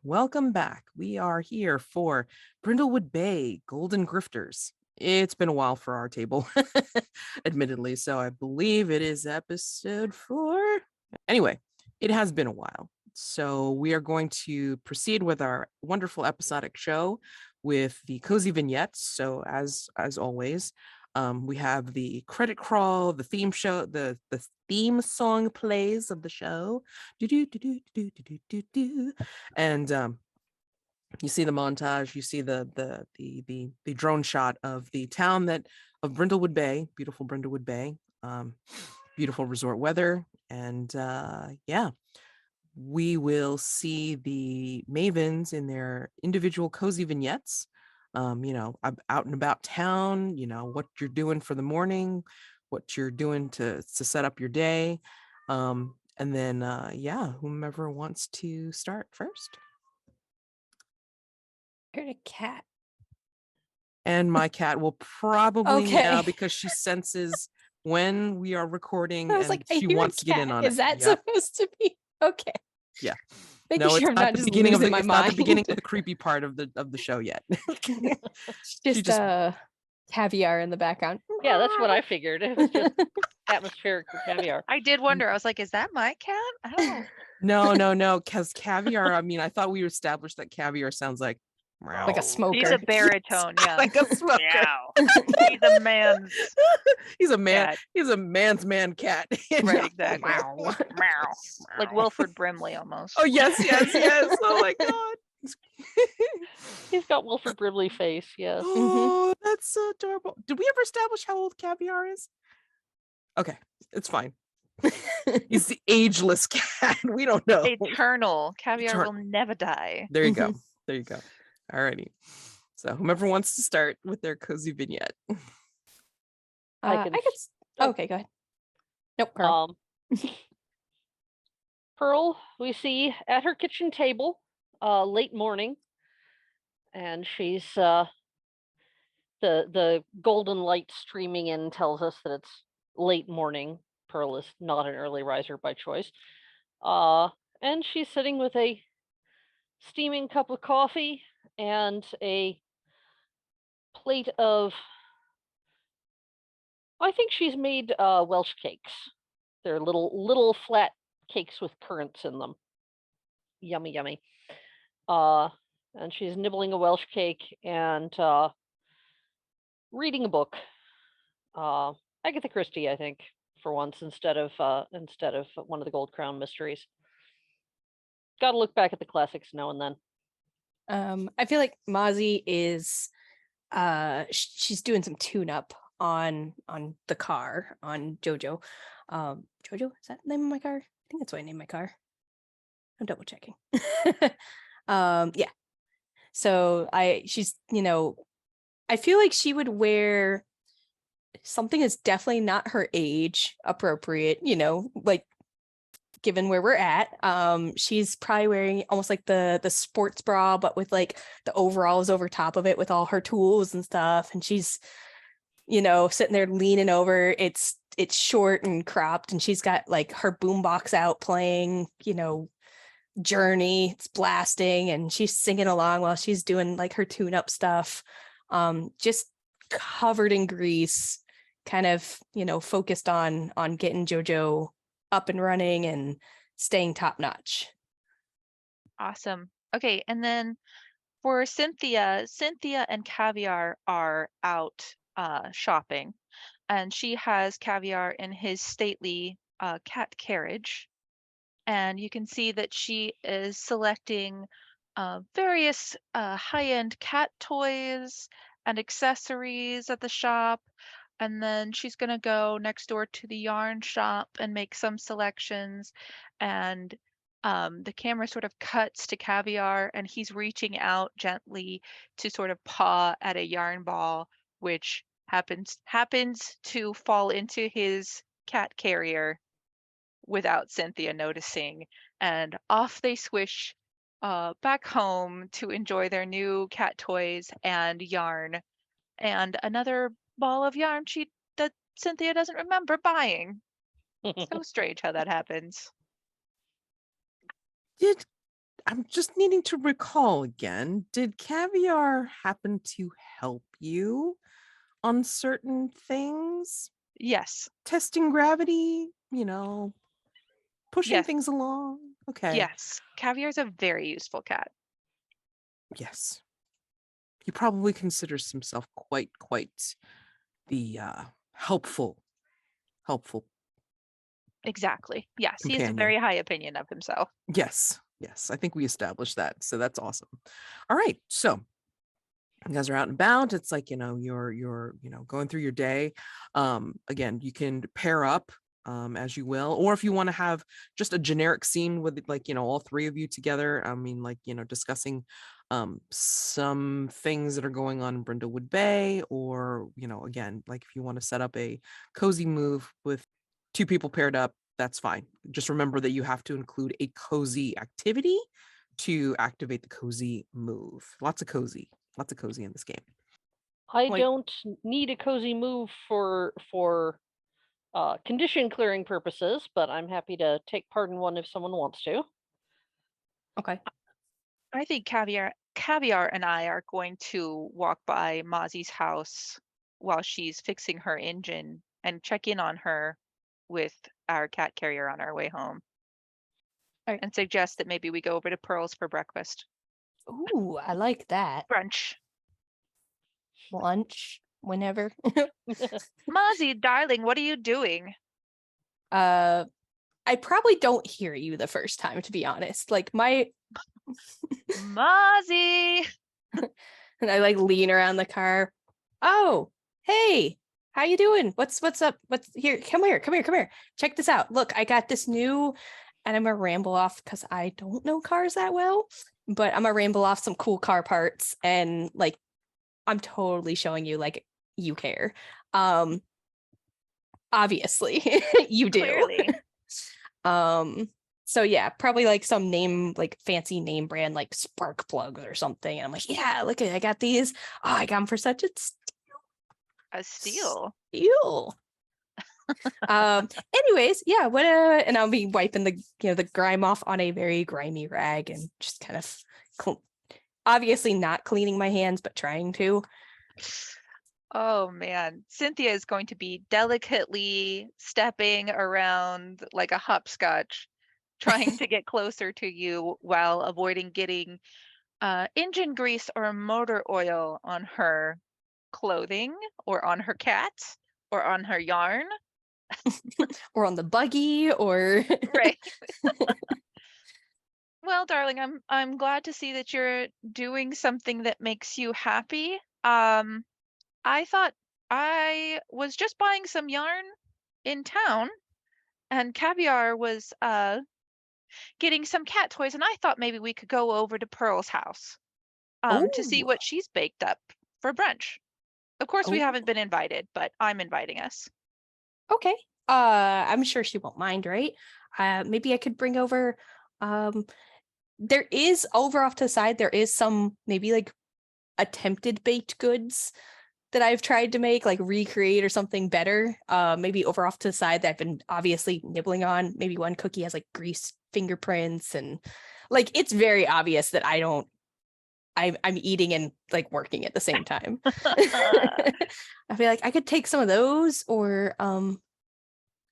welcome back. We are here for Brindlewood Bay, Golden Grifters. It's been a while for our table, admittedly, so I believe it is episode 4. Anyway, it has been a while. So we are going to proceed with our wonderful episodic show with the cozy vignettes. So as always, we have the credit crawl, the theme show, the theme song plays of the show. And you see the montage, you see the drone shot of the town of Brindlewood Bay, beautiful Brindlewood Bay, beautiful resort weather. And yeah, we will see the Mavens in their individual cozy vignettes, out and about town, what you're doing for the morning, what you're doing to set up your day. And then, yeah, whomever wants to start first. I heard a cat. And my cat will probably meow because she senses when we are recording and she wants to get in on it. Is that supposed to be? Okay. Yeah. Making sure I'm not just losing my mind. Not the beginning of the creepy part of the show yet. just caviar in the background. Yeah, that's what I figured. It was just atmospheric for caviar. I did wonder. I was like, is that my cat? I don't know. No, because caviar, I thought we established that caviar sounds like meow. Like a smoker. He's a baritone, yeah. Like a smoker. He's a man's He's a man. cat. He's a man's man cat. Right, exactly. Meow. Like Wilford Brimley almost. Oh, yes. Oh my God. He's got Wilford Brimley face, yes. Oh, that's so adorable. Did we ever establish how old caviar is? Okay, it's fine. He's the ageless cat. We don't know. Eternal. Caviar will never die. There you go. Alrighty. So whomever wants to start with their cozy vignette. Okay, go ahead. Nope, Peril. Peril, we see at her kitchen table, late morning, and she's the golden light streaming in tells us that it's late morning. Peril is not an early riser by choice. And she's sitting with a steaming cup of coffee and a plate of, I think she's made Welsh cakes. They're little flat cakes with currants in them. Yummy, yummy. And she's nibbling a Welsh cake and reading a book. Agatha Christie, I think, for once, instead of one of the Gold Crown mysteries. Got to look back at the classics now and then. I feel like Mazi is she's doing some tune-up on the car, on Jojo. Jojo, is that the name of my car? I think that's what I named my car. I'm double checking. Yeah. So she's, I feel like she would wear something that's definitely not her age appropriate, like given where we're at. She's probably wearing almost like the sports bra, but with like the overalls over top of it with all her tools and stuff. And she's, sitting there leaning over. It's short and cropped, and she's got like her boombox out playing, Journey. It's blasting, and she's singing along while she's doing like her tune-up stuff. Just covered in grease, kind of, focused on getting Jojo up and running and staying top notch. Awesome. Okay, and then for Cynthia and Caviar are out shopping, and she has Caviar in his stately cat carriage, and you can see that she is selecting various high-end cat toys and accessories at the shop. And then she's going to go next door to the yarn shop and make some selections. And the camera sort of cuts to Caviar, and he's reaching out gently to sort of paw at a yarn ball, which happens to fall into his cat carrier without Cynthia noticing. And off they swish back home to enjoy their new cat toys and yarn. And another ball of yarn that Cynthia doesn't remember buying. So strange how that happens. I'm just needing to recall again. Did Caviar happen to help you on certain things? Yes. Testing gravity, pushing Yes. things along. Okay. Yes. Caviar's a very useful cat. Yes. He probably considers himself quite the helpful Exactly. Yes, he has a companion. very high opinion of himself. Yes. I think we established that. So that's awesome. All right. So you guys are out and about. It's like, you're going through your day. Again, you can pair up as you will, or if you want to have just a generic scene with like, all three of you together. I mean, like, discussing some things that are going on in Brindlewood Bay, or, again, like if you want to set up a cozy move with two people paired up, that's fine. Just remember that you have to include a cozy activity to activate the cozy move. Lots of cozy in this game. I Like- don't need a cozy move for condition clearing purposes, but I'm happy to take part in one if someone wants to. Okay. I think Caviar and I are going to walk by Mazi's house while she's fixing her engine and check in on her with our cat carrier on our way home. Alright. And suggest that maybe we go over to Pearl's for breakfast. Ooh, I like that. Brunch. Lunch, whenever. Mazi, darling, what are you doing? I probably don't hear you the first time, to be honest. Like my Mazi! and I like lean around the car. Oh, hey, how you doing? What's up? What's here? Come here. Check this out. Look, I got this new, and I'm gonna ramble off because I don't know cars that well, but I'm gonna ramble off some cool car parts, and like I'm totally showing you like you care. Obviously you do. Clearly. So yeah, probably like some name, like fancy name brand, like spark plugs or something. And I'm like, yeah, look at, I got these. Oh, I got them for such a A steal. steal. Anyways, yeah, and I'll be wiping the grime off on a very grimy rag and just kind of obviously not cleaning my hands, but trying to. Oh man, Cynthia is going to be delicately stepping around like a hopscotch, trying to get closer to you while avoiding getting engine grease or motor oil on her clothing or on her cat or on her yarn. Or on the buggy, or Right. Well, darling, I'm glad to see that you're doing something that makes you happy. I thought I was just buying some yarn in town, and Caviar was getting some cat toys, and I thought maybe we could go over to Pearl's house to see Oh. what she's baked up for brunch. Of course, we Oh. haven't been invited, but I'm inviting us. Okay. I'm sure she won't mind, right? Maybe I could bring over there is over off to the side, there is some maybe like attempted baked goods that I've tried to make, like recreate or something better. Maybe over off to the side that I've been obviously nibbling on. Maybe one cookie has like grease fingerprints, and like it's very obvious that I'm eating and like working at the same time. I feel like I could take some of those, or I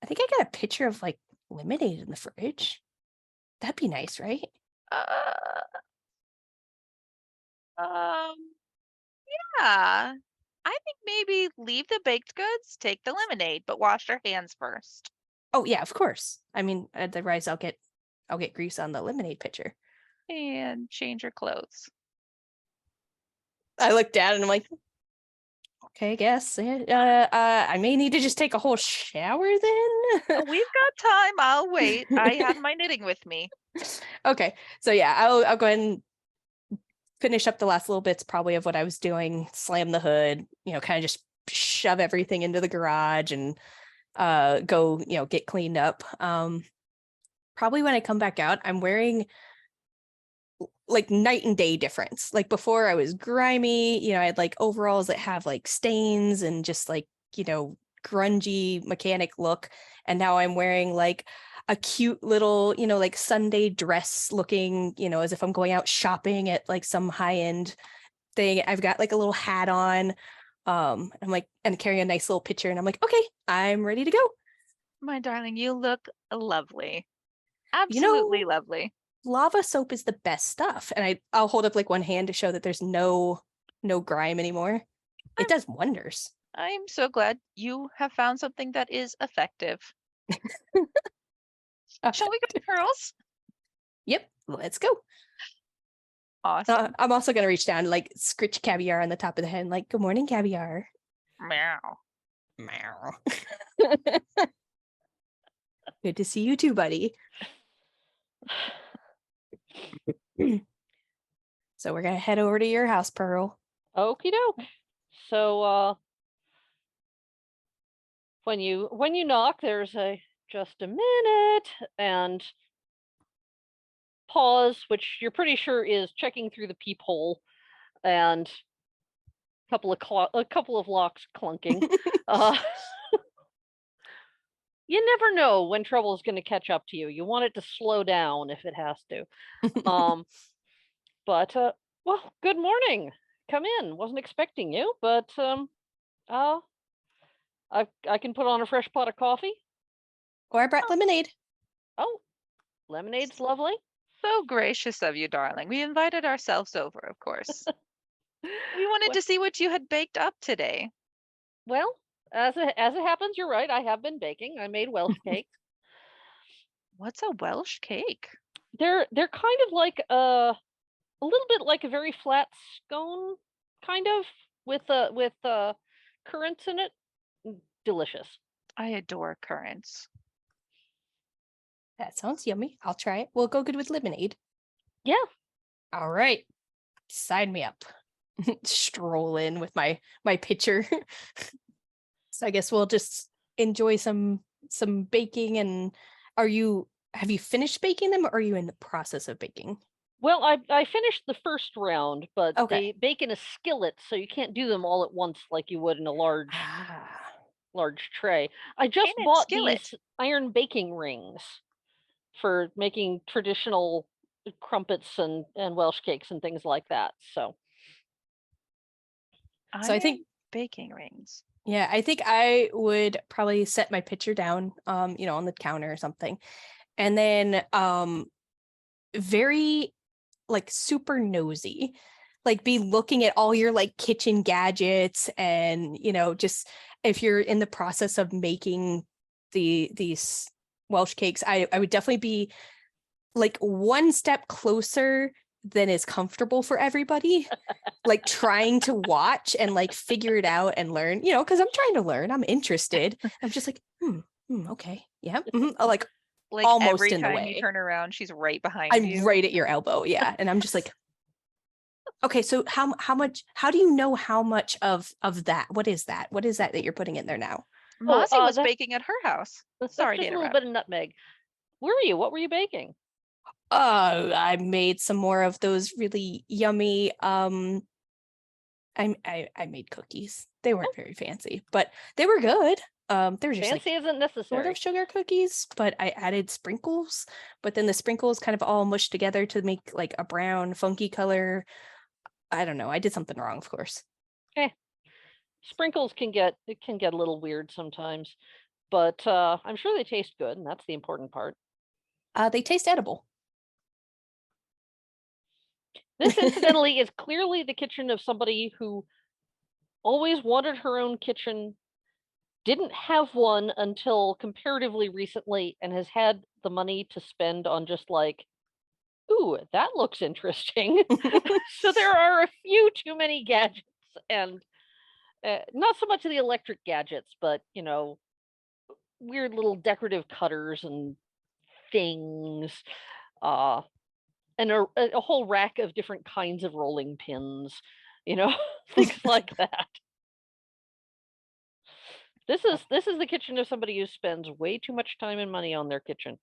think I got a picture of like lemonade in the fridge. That'd be nice, right? Yeah. I think maybe leave the baked goods, take the lemonade, but wash your hands first. Oh yeah, of course. I mean, otherwise I'll get grease on the lemonade pitcher. And change your clothes. I look down and I'm like, okay, I guess. I may need to just take a whole shower then. We've got time. I'll wait. I have my knitting with me. Okay, so yeah, I'll go ahead and finish up the last little bits probably of what I was doing. Slam the hood, kind of just shove everything into the garage and go, get cleaned up. Probably when I come back out, I'm wearing like night and day difference. Like before I was grimy, I had like overalls that have like stains and just like, grungy mechanic look. And now I'm wearing like a cute little, like Sunday dress looking, as if I'm going out shopping at like some high-end thing. I've got like a little hat on. I'm like, and carrying a nice little picture, and I'm like, okay, I'm ready to go. My darling, you look lovely. Absolutely lovely. Lava soap is the best stuff. And I'll hold up like one hand to show that there's no grime anymore. It does wonders. I'm so glad you have found something that is effective. Shall we go to Pearls? Yep, let's go. Awesome. I'm also going to reach down and like scritch Caviar on the top of the head and like, good morning, Caviar. Meow. Meow. Good to see you too, buddy. So we're going to head over to your house, Peril. Okie doke. So when you knock, there's just a minute and pause, which you're pretty sure is checking through the peephole, and a couple of locks clunking. You never know when trouble is going to catch up to you. You want it to slow down if it has to. But well, good morning. Come in. Wasn't expecting you, but I can put on a fresh pot of coffee. Or I brought lemonade. Oh, lemonade's lovely. So gracious of you, darling. We invited ourselves over, of course. We wanted to see what you had baked up today. Well, as it happens, you're right. I have been baking. I made Welsh cakes. What's a Welsh cake? They're kind of like a little bit like a very flat scone, kind of with currants in it. Delicious. I adore currants. That sounds yummy. I'll try it. We'll go good with lemonade. Yeah. All right. Sign me up. Stroll in with my pitcher. So I guess we'll just enjoy some baking. And have you finished baking them, or are you in the process of baking? Well, I finished the first round, but Okay. they bake in a skillet, so you can't do them all at once like you would in a large tray. I just bought these iron baking rings for making traditional crumpets and Welsh cakes and things like that. So I think baking rings. Yeah, I think I would probably set my pitcher down, on the counter or something. And then very like super nosy, like be looking at all your like kitchen gadgets, and just if you're in the process of making these Welsh cakes, I would definitely be like one step closer than is comfortable for everybody, like trying to watch and like figure it out and learn, because I'm trying to learn. I'm interested. I'm just like, okay, yeah, like almost every in the time way. You turn around, she's right behind you. I'm right at your elbow, yeah, and I'm just like, okay, so how much? How do you know how much of that? What is that? What is that you're putting in there now? Mazi was baking at her house. Sorry, just a little bit of nutmeg. Where are you? What were you baking? I made some more of those really yummy. I made cookies. They weren't very fancy, but they were good. They were just fancy isn't necessary. Sort of sugar cookies, but I added sprinkles. But then the sprinkles kind of all mushed together to make like a brown, funky color. I don't know. I did something wrong, of course. Sprinkles can get a little weird sometimes, but I'm sure they taste good, and that's the important part. They taste edible. This, incidentally, is clearly the kitchen of somebody who always wanted her own kitchen, didn't have one until comparatively recently, and has had the money to spend on just like, ooh, that looks interesting. So there are a few too many gadgets, and not so much of the electric gadgets, but, weird little decorative cutters and things. And a whole rack of different kinds of rolling pins, things like that. This is the kitchen of somebody who spends way too much time and money on their kitchen.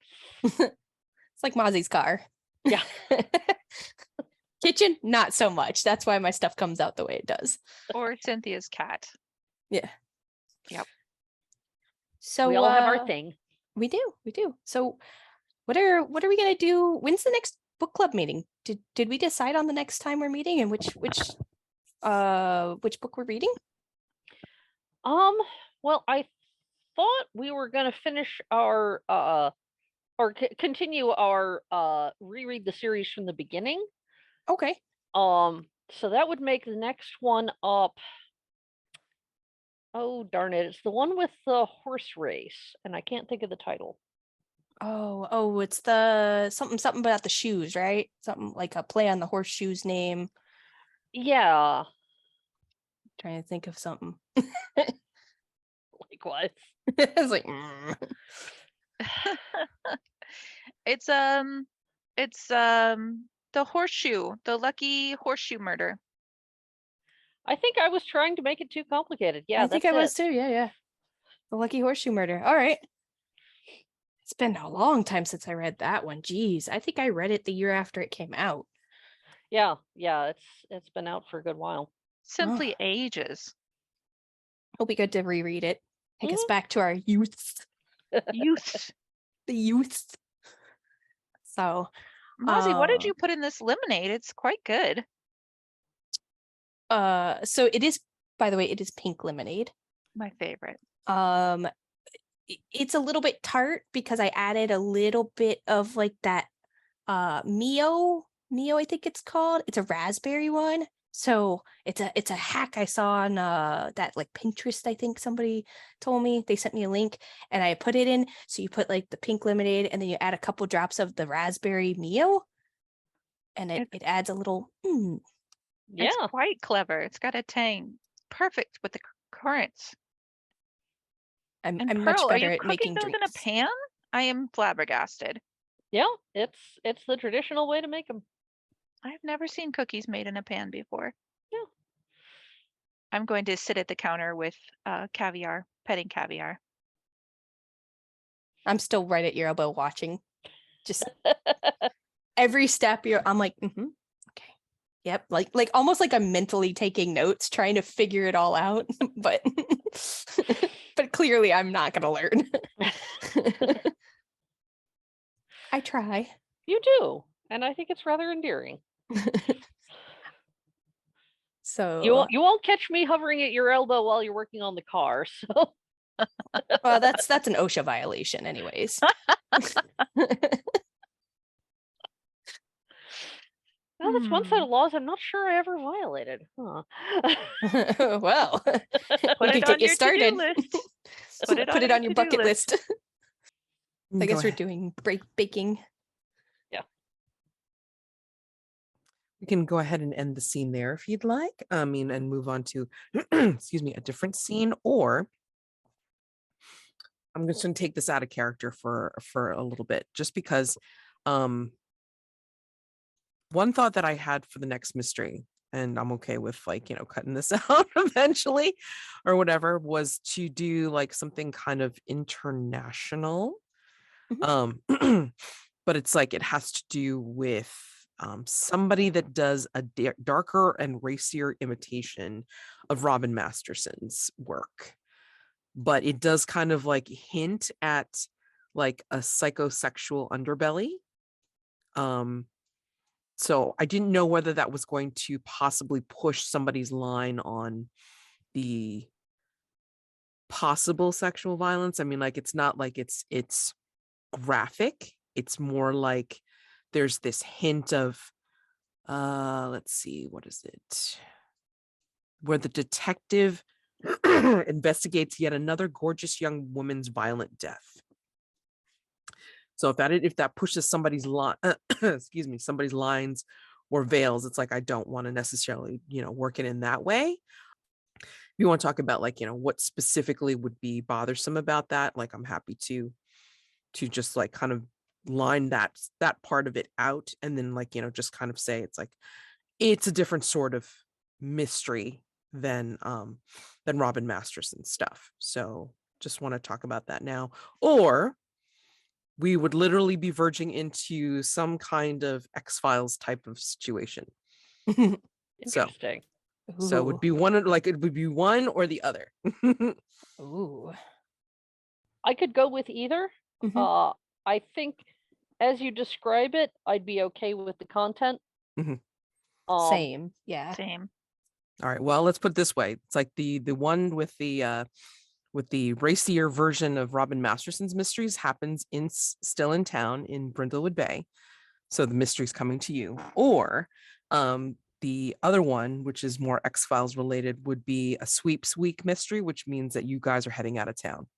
It's like Mazi's car. Yeah. Kitchen, not so much. That's why my stuff comes out the way it does. Or Cynthia's cat. Yeah. Yep. So we all have our thing. We do. So what are we gonna do? When's the next book club meeting? Did we decide on the next time we're meeting and which book we're reading? Well, I thought we were gonna finish our continue our reread the series from the beginning. Okay. So that would make the next one up. Oh darn it! It's the one with the horse race, and I can't think of the title. Oh, it's the something about the shoes, right? Something like a play on the horseshoes name. Yeah. Trying to think of something. Likewise. It's like It's the horseshoe, the lucky horseshoe murder. I think I was trying to make it too complicated. Yeah, I think that's I was it. too. Yeah. The lucky horseshoe murder. All right. It's been a long time since I read that one. Geez, I think I read it the year after it came out. Yeah, it's been out for a good while. Simply ages. It'll be good to reread it. Take us back to our youth. Youth. The youth. So, Mazi, what did you put in this lemonade? It's quite good. So it is, by the way, it is pink lemonade. My favorite. It's a little bit tart because I added a little bit of like that Mio, I think it's called. It's a raspberry one. So it's a hack I saw on that like Pinterest, I think somebody told me. They sent me a link and I put it in. So you put like the pink lemonade and then you add a couple drops of the raspberry Mio and it adds a little Yeah. It's quite clever. It's got a tang. Perfect with the currants. I'm Pearl, much are you better at cooking making those drinks. in a pan? I am flabbergasted. Yeah, it's the traditional way to make them. I've never seen cookies made in a pan before. Yeah. I'm going to sit at the counter with caviar, petting caviar. I'm still right at your elbow watching. Just every step I'm like, okay. Yep. Like almost like I'm mentally taking notes, trying to figure it all out. But but clearly I'm not gonna learn. I try. You do. And I think it's rather endearing. So you won't catch me hovering at your elbow while you're working on the car, so well, that's an OSHA violation anyways. Well, that's one set of laws I'm not sure I ever violated. Huh. Well, we could get you started. Put it on your bucket list. I guess we're doing baking. Yeah. We can go ahead and end the scene there if you'd like. I mean, and move on to, excuse me, a different scene, or I'm just going to take this out of character for a little bit, just because one thought that I had for the next mystery, and I'm okay with like, cutting this out eventually or whatever, was to do like something kind of international. But it's like, it has to do with somebody that does a darker and racier imitation of Robin Masterson's work. But it does kind of like hint at like a psychosexual underbelly. So I didn't know whether that was going to possibly push somebody's line on the possible sexual violence. I mean, like, it's not like it's graphic. It's more like there's this hint of, let's see, what is it? Where the detective investigates yet another gorgeous young woman's violent death. So if that pushes somebody's somebody's lines or veils, it's like, I don't want to necessarily, work it in that way. If you want to talk about like, what specifically would be bothersome about that, like, I'm happy to just like kind of line that part of it out, and then like, just kind of say it's like, it's a different sort of mystery than Robin Masterson stuff. So just want to talk about that now. Or we would literally be verging into some kind of Hex Files type of situation. Interesting. So it would be one or the other. Ooh. I could go with either. Mhm. I think as you describe it, I'd be okay with the content. Mhm. Same. Yeah. Same. All right. Well, let's put it this way. It's like the one with the racier version of Robin Masterson's mysteries happens still in town in Brindlewood Bay. So the mystery's coming to you. Or the other one, which is more X Files related, would be a sweeps week mystery, which means that you guys are heading out of town.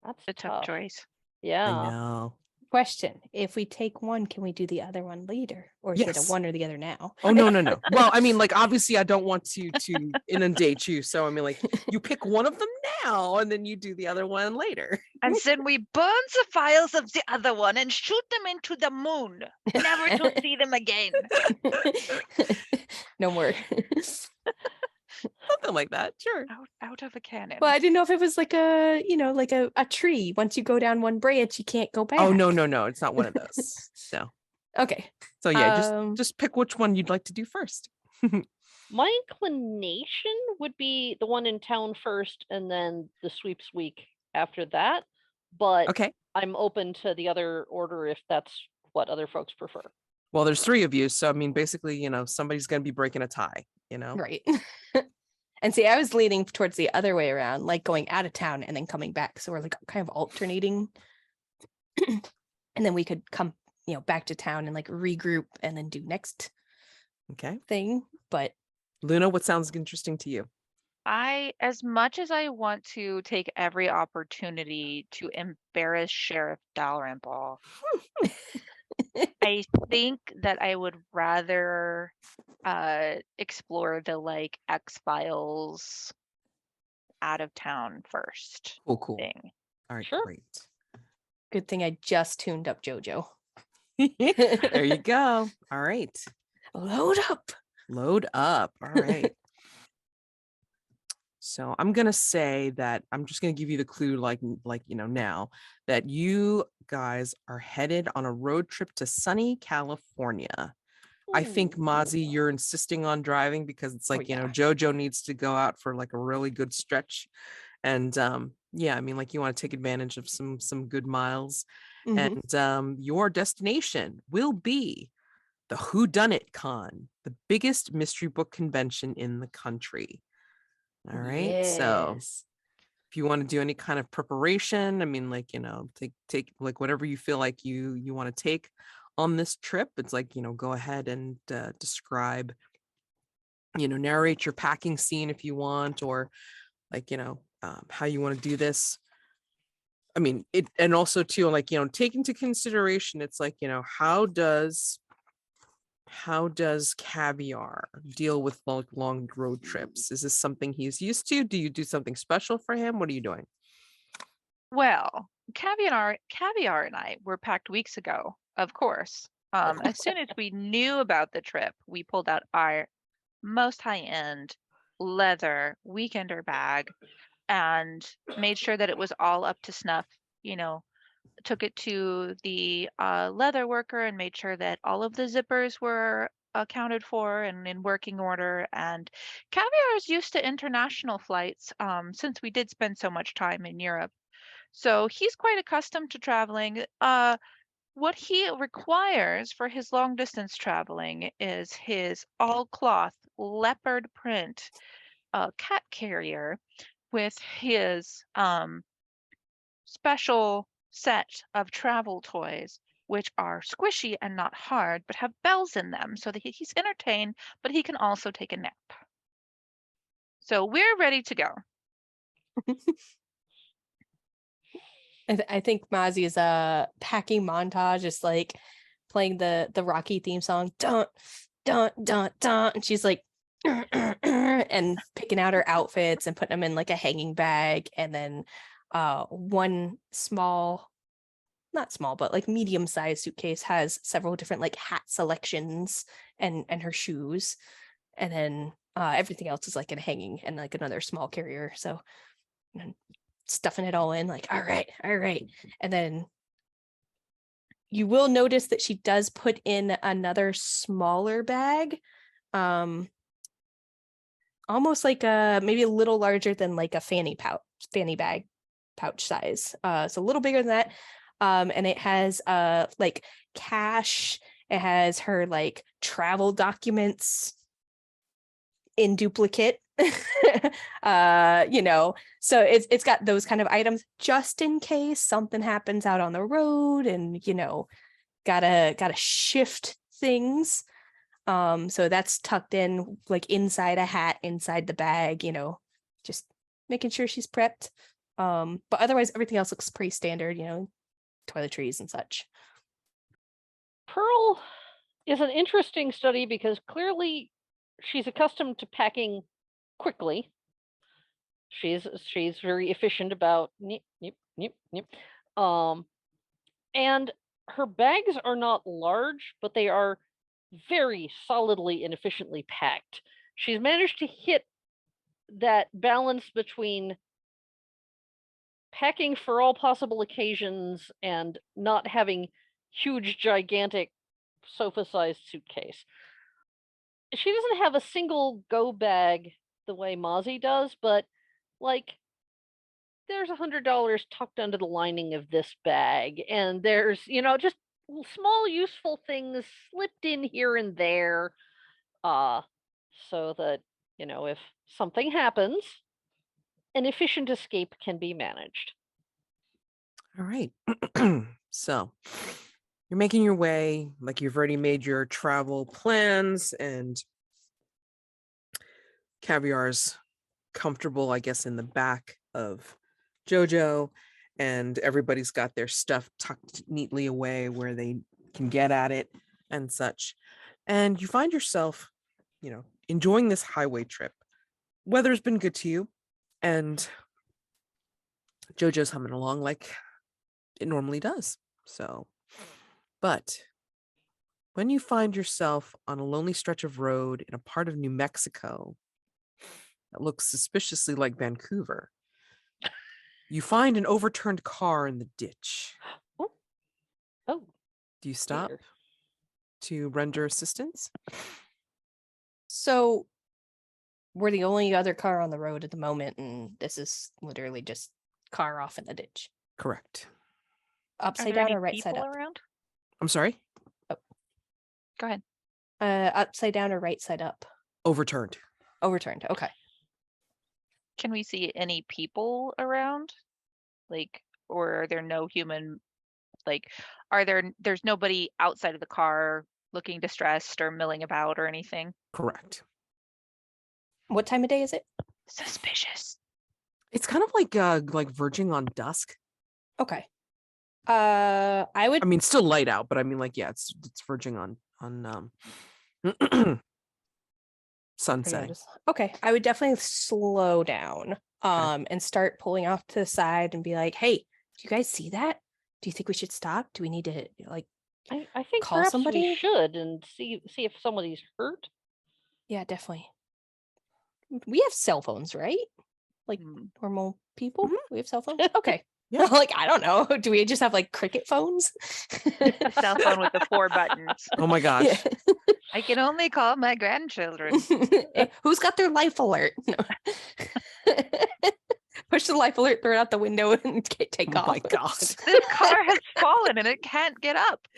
That's A tough tough. choice. I Yeah. know. Question: if we take one, can we do the other one later, or is it a Yes. one or the other now? Oh no. Well, I mean, like obviously I don't want to inundate you. So I mean, like you pick one of them now and then you do the other one later. And then we burn the files of the other one and shoot them into the moon, never to see them again. No more. Something like that. Sure. Out of a cannon. Well, I didn't know if it was like a, like a tree. Once you go down one branch, you can't go back. Oh no. It's not one of those. No. Okay. So yeah, just pick which one you'd like to do first. My inclination would be the one in town first and then the sweeps week after that. But Okay. I'm open to the other order if that's what other folks prefer. Well, there's 3 of you, so I mean, basically, somebody's going to be breaking a tie. Right. And see, I was leaning towards the other way around, like going out of town and then coming back. So we're like kind of alternating. And then we could come, back to town and like regroup and then do next Okay. thing. But Luna, what sounds interesting to you? As much as I want to take every opportunity to embarrass Sheriff Dalrymple, I think that I would rather explore the like X Files out of town first Cool. thing. All right, Sure. great. good thing I just tuned up JoJo. There you go. All right. Load up. Load up. All right. So I'm going to say that I'm just going to give you the clue now that you guys are headed on a road trip to sunny California. I think Ooh. Mazi, you're insisting on driving because it's like, yeah. JoJo needs to go out for like a really good stretch. And yeah, I mean, like you want to take advantage of some good miles. Mhm. And your destination will be the Whodunit Con, the biggest mystery book convention in the country. All right. So Yes. if you want to do any kind of preparation, I mean, like, take like whatever you feel like you want to take on this trip. It's like, go ahead and describe, narrate your packing scene if you want, or like, how you want to do this. I mean, and also too, like, take into consideration, it's like, how does Caviar deal with long road trips? Is this something he's used to? Do you do something special for him? What are you doing? Well, Caviar and I were packed weeks ago, of course. As soon as we knew about the trip, we pulled out our most high-end leather weekender bag and made sure that it was all up to snuff. Took it to the leather worker and made sure that all of the zippers were accounted for and in working order. And Caviar is used to international flights since we did spend so much time in Europe. So he's quite accustomed to traveling. What he requires for his long distance traveling is his all cloth leopard print cat carrier with his special set of travel toys, which are squishy and not hard, but have bells in them so that he's entertained, but he can also take a nap. So we're ready to go. I think Mazi's packing montage is like playing the Rocky theme song, dun dun dun dun, and she's like and picking out her outfits and putting them in like a hanging bag, and then one small, not small, but like medium-sized suitcase has several different like hat selections and her shoes, and then everything else is like in a hanging and like another small carrier. So stuffing it all in, like all right, and then you will notice that she does put in another smaller bag, almost like maybe a little larger than like a fanny bag pouch size. It's a little bigger than that. And it has like cash. It has her like travel documents in duplicate. So it's got those kind of items just in case something happens out on the road, and gotta shift things. So that's tucked in like inside a hat, inside the bag, just making sure she's prepped. But otherwise everything else looks pretty standard, toiletries and such. Peril is an interesting study because clearly she's accustomed to packing quickly. She's very efficient about nip, nip, nip, nip. And her bags are not large, but they are very solidly and efficiently packed. She's managed to hit that balance between packing for all possible occasions and not having huge, gigantic, sofa-sized suitcase. She doesn't have a single go bag the way Mazi does, but like there's $100 tucked under the lining of this bag, and there's just small useful things slipped in here and there, so that if something happens, an efficient escape can be managed. All right. So you're making your way, like you've already made your travel plans, and Caviar's comfortable, I guess, in the back of Jojo, and everybody's got their stuff tucked neatly away where they can get at it and such. And you find yourself, enjoying this highway trip. Weather's been good to you, and Jojo's humming along like it normally does. So, but when you find yourself on a lonely stretch of road in a part of New Mexico that looks suspiciously like Vancouver, you find an overturned car in the ditch. Oh, Do you stop dear. to render assistance? So we're the only other car on the road at the moment, and this is literally just car off in the ditch. Correct. Are Upside there down any or right side people up? around? I'm sorry? Go ahead. Upside down or right side up? Overturned. Overturned. Okay. Can we see any people around? Like, or are there no human, like, there's nobody outside of the car looking distressed or milling about or anything? Correct. What time of day is it? Suspicious. It's kind of like verging on dusk. Okay. I would I mean, still light out, but I mean, like, yeah, it's verging on sunset. Okay. I would definitely slow down and start pulling off to the side and be like, hey, do you guys see that? Do you think we should stop? Do we need to I think call perhaps somebody? we should and see if somebody's hurt. Yeah, definitely. We have cell phones, right? Like normal people? We have cell phones? Okay. Yeah. Like, I don't know. Do we just have like cricket phones? A cell phone with the 4 buttons. Oh my gosh. Yeah. I can only call my grandchildren. Who's got their life alert? No. Push the life alert, throw it out the window, and take Oh off. my god. This car has fallen and it can't get up.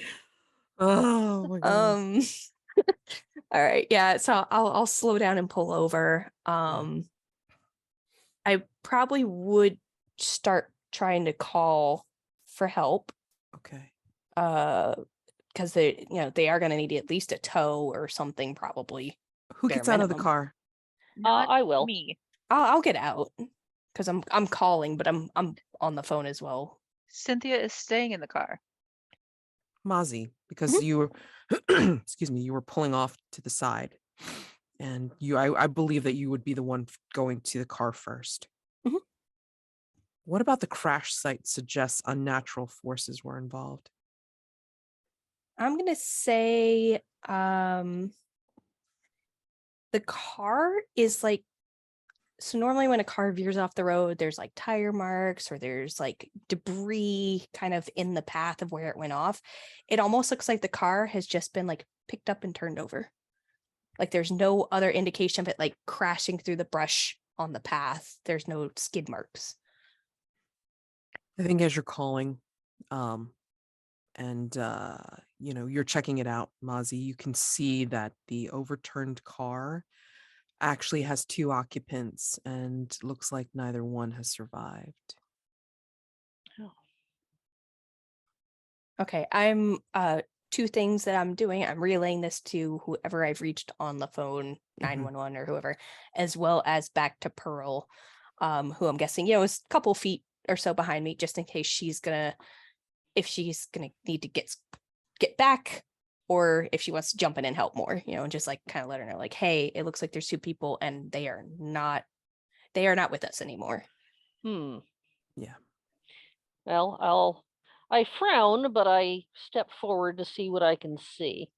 Oh my god. All right, yeah. So I'll slow down and pull over. I probably would start trying to call for help. Okay. Because they are going to need at least a tow or something, probably. Who bare gets out of the minimum. car? I will. Me. I'll get out because I'm calling, but I'm on the phone as well. Cynthia is staying in the car. Mazi, because you were excuse me, you were pulling off to the side, and I believe that you would be the one going to the car first. Mhm. What about the crash site suggests unnatural forces were involved? I'm gonna say the car is like, so normally when a car veers off the road, there's like tire marks or there's like debris kind of in the path of where it went off. It almost looks like the car has just been like picked up and turned over. Like there's no other indication of it like crashing through the brush on the path. There's no skid marks. I think as you're calling, And you're checking it out, Mazi. You can see that the overturned car actually has 2 occupants and looks like neither one has survived. Okay, I'm 2 things that I'm doing. I'm relaying this to whoever I've reached on the phone, 911 or whoever, as well as back to Peril, who I'm guessing, is a couple feet or so behind me, just in case if she's gonna need to get back, or if she wants to jump in and help more, and just like kind of let her know, like, hey, it looks like there's 2 people and they are not with us anymore. Yeah. Well, I frown, but I step forward to see what I can see.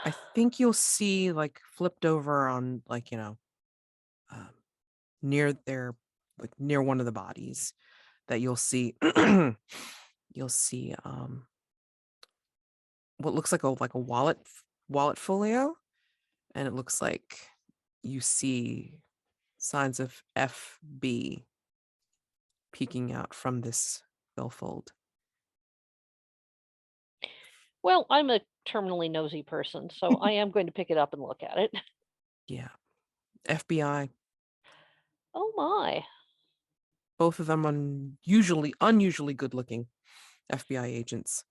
I think you'll see, like, flipped over on, like, near near one of the bodies, that you'll see what looks like a wallet folio, and it looks like you see signs of FB peeking out from this billfold. Well, I'm a terminally nosy person, so I am going to pick it up and look at it. Yeah. FBI. Oh my. Both of them unusually good looking FBI agents.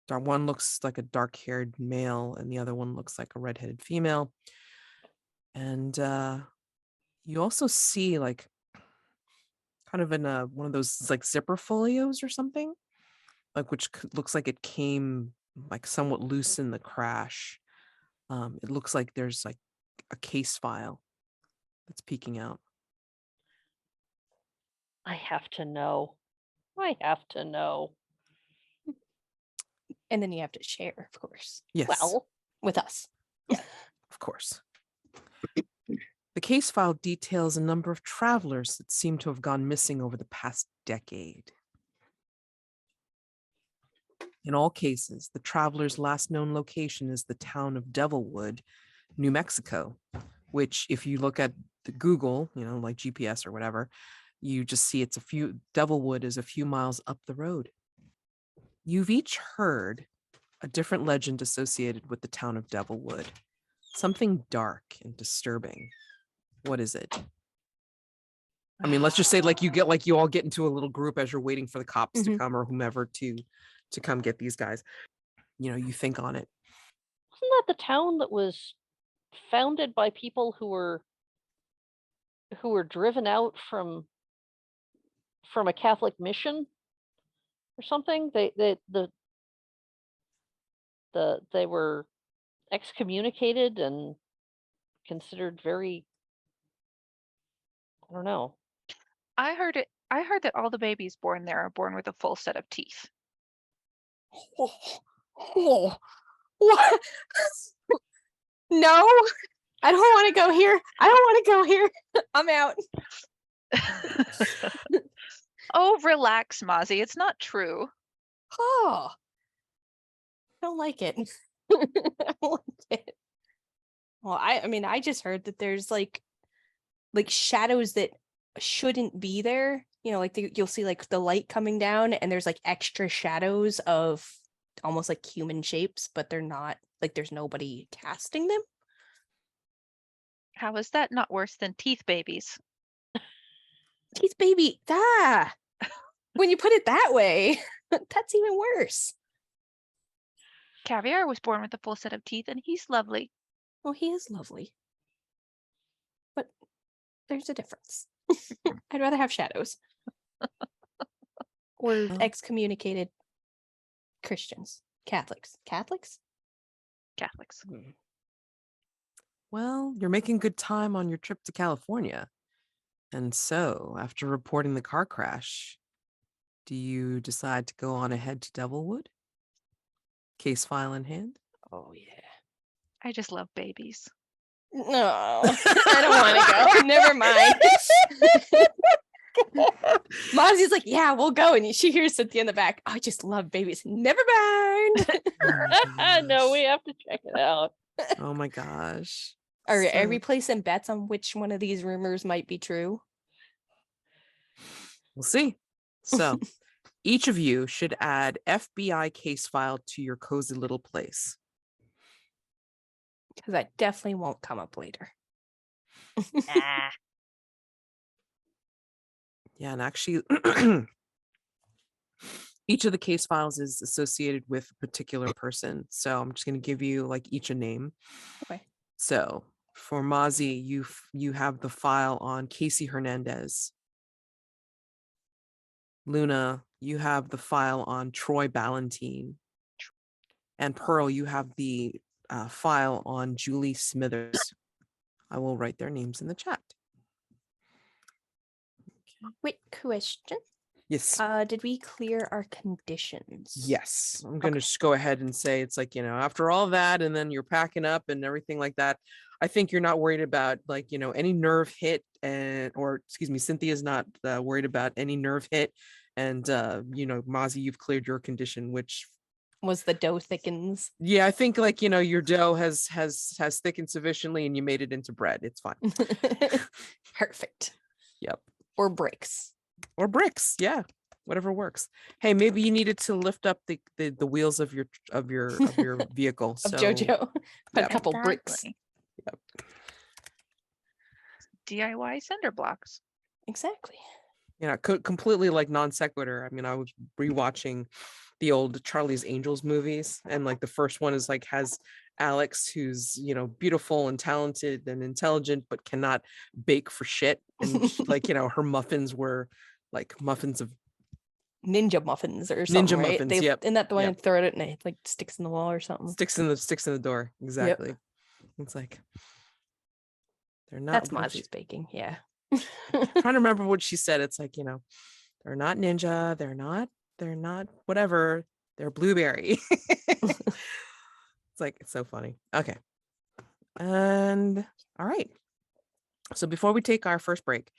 One looks like a dark-haired male and the other one looks like a red-headed female. And you also see, like, kind of in one of those, like, zipper folios or something, like, which looks like it came, like, somewhat loose in the crash. It looks like there's, like, a case file that's peeking out. I have to know. I have to know. And then you have to share, of course. Yes. Well, with us. Yeah, of course. The case file details a number of travelers that seem to have gone missing over the past decade. In all cases, the traveler's last known location is the town of Devilwood, New Mexico, which, if you look at the Google, like GPS or whatever, you just see Devilwood is a few miles up the road. You've each heard a different legend associated with the town of Devilwood. Something dark and disturbing. What is it? I mean, let's just say, like, you all get into a little group as you're waiting for the cops to come or whomever to come get these guys. You think on it. Wasn't that the town that was founded by people who were driven out from a Catholic mission or something? They were excommunicated and considered very, I don't know. I heard that all the babies born there are born with a full set of teeth. Oh, what? No, I don't want to go here. I don't want to go here. I'm out. Oh, relax, Mazi. It's not true. Oh, I don't like it. I don't like it. Well, I mean, I just heard that there's like shadows that shouldn't be there. Like you'll see like the light coming down, and there's like extra shadows of almost like human shapes, but they're not, like, there's nobody casting them. How is that not worse than teeth babies? Teeth baby, when you put it that way, that's even worse. Caviar was born with a full set of teeth, and he's lovely. Well, he is lovely, but there's a difference. I'd rather have shadows or excommunicated Christians, Catholics. Well, you're making good time on your trip to California. And so, after reporting the car crash, do you decide to go on ahead to Devilwood? Case file in hand? Oh, yeah. I just love babies. No, I don't want to go. Never mind. Mazi's like, yeah, we'll go. And she hears Cynthia in the back. I just love babies. Never mind. No, we have to check it out. Oh my gosh. Are we placing bets on which one of these rumors might be true? We'll see. So Each of you should add FBI case file to your cozy little place. Because that definitely won't come up later. Ah. Yeah, and actually, each of the case files is associated with a particular person. So I'm just going to give you like each a name. Okay. So for Mazi, you have the file on Casey Hernandez. Luna, you have the file on Troy Ballantine. And Peril, you have the file on Julie Smithers. I will write their names in the chat. Quick question. Yes. Did we clear our conditions? Yes. I'm going to Okay. just go ahead and say it's like, after all that, and then you're packing up and everything like that, I think you're not worried about like, any nerve hit Cynthia's not worried about any nerve hit. And, Mazi, you've cleared your condition, which Was the dough thickens? yeah, I think like, your dough has thickened sufficiently and you made it into bread. It's fine. Perfect. Yep. Or bricks. Or bricks. Yeah. Whatever works. Hey, maybe you needed to lift up the wheels of your vehicle. Of So Jojo. Put a Yep. couple bricks. Exactly. Yep. DIY cinder blocks. Exactly. Completely like non sequitur. I mean, I was rewatching the old Charlie's Angels movies, and like the first one is like has Alex, who's beautiful and talented and intelligent, but cannot bake for shit, and like her muffins were like muffins of Ninja muffins or something, ninja right? muffins. They, Yep, Isn't that the one yep. you throw it and it like sticks in the wall or something? Sticks in the door. Exactly. It's like they're not. That's what is Mazi's baking. Yeah. trying to remember what she said. It's like, they're not ninja, they're not whatever, they're blueberry. It's like, it's so funny. Okay. And all right. So before we take our first break,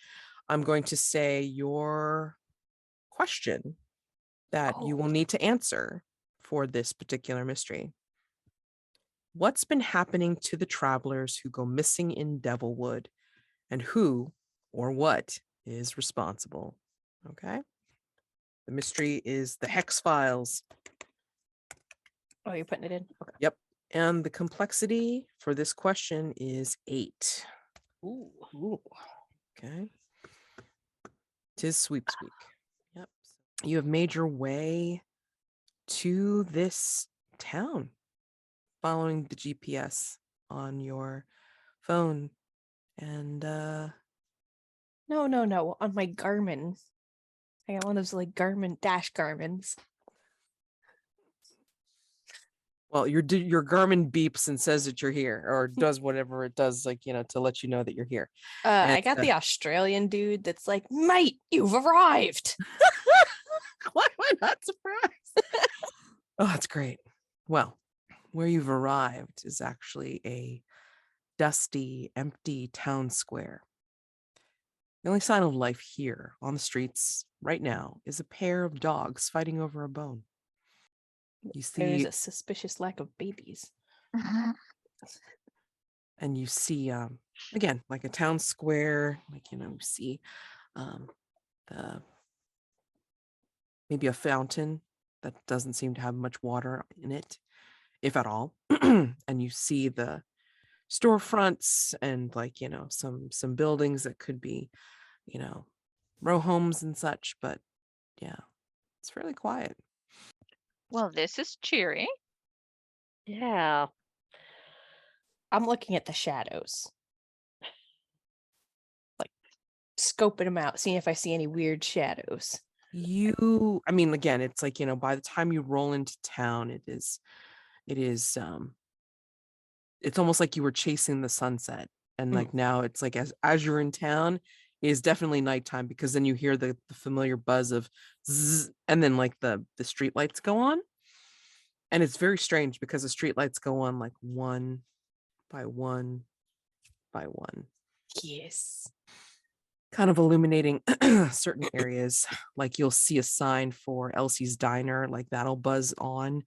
I'm going to say your question that you will need to answer for this particular mystery. What's been happening to the travelers who go missing in Devilwood, and who or what is responsible? Okay. The mystery is the Hex Files. Oh, you're putting it in? Okay. Yep. And the complexity for this question is 8. Ooh. Okay. 'Tis sweeps week. Yep. You have made your way to this town following the GPS on your phone. And No. On my Garmin. I got one of those like Garmin dash Garmins. well, your Garmin beeps and says that you're here, or does whatever it does, like, to let you know that you're here. And, I got the Australian dude that's like, mate, you've arrived. why am I not surprised? Oh, that's great. Well, where you've arrived is actually a dusty, empty town square. The only sign of life here on the streets right now is a pair of dogs fighting over a bone. You There's see, a suspicious lack of babies. and you see, again, like a town square, like, you see the maybe a fountain that doesn't seem to have much water in it, if at all. And you see the storefronts and like, some buildings that could be, row homes and such, but yeah, it's fairly quiet. Well, this is cheery. Yeah. I'm looking at the shadows. Like scoping them out, seeing if I see any weird shadows. I mean, again, it's like, by the time you roll into town, it is it's almost like you were chasing the sunset. And like now it's like as you're in town, it is definitely nighttime, because then you hear the familiar buzz of zzz, and then like the street lights go on. And it's very strange because the street lights go on like one by one by one. Yes. Kind of illuminating certain areas. Like you'll see a sign for Elsie's Diner, like that'll buzz on,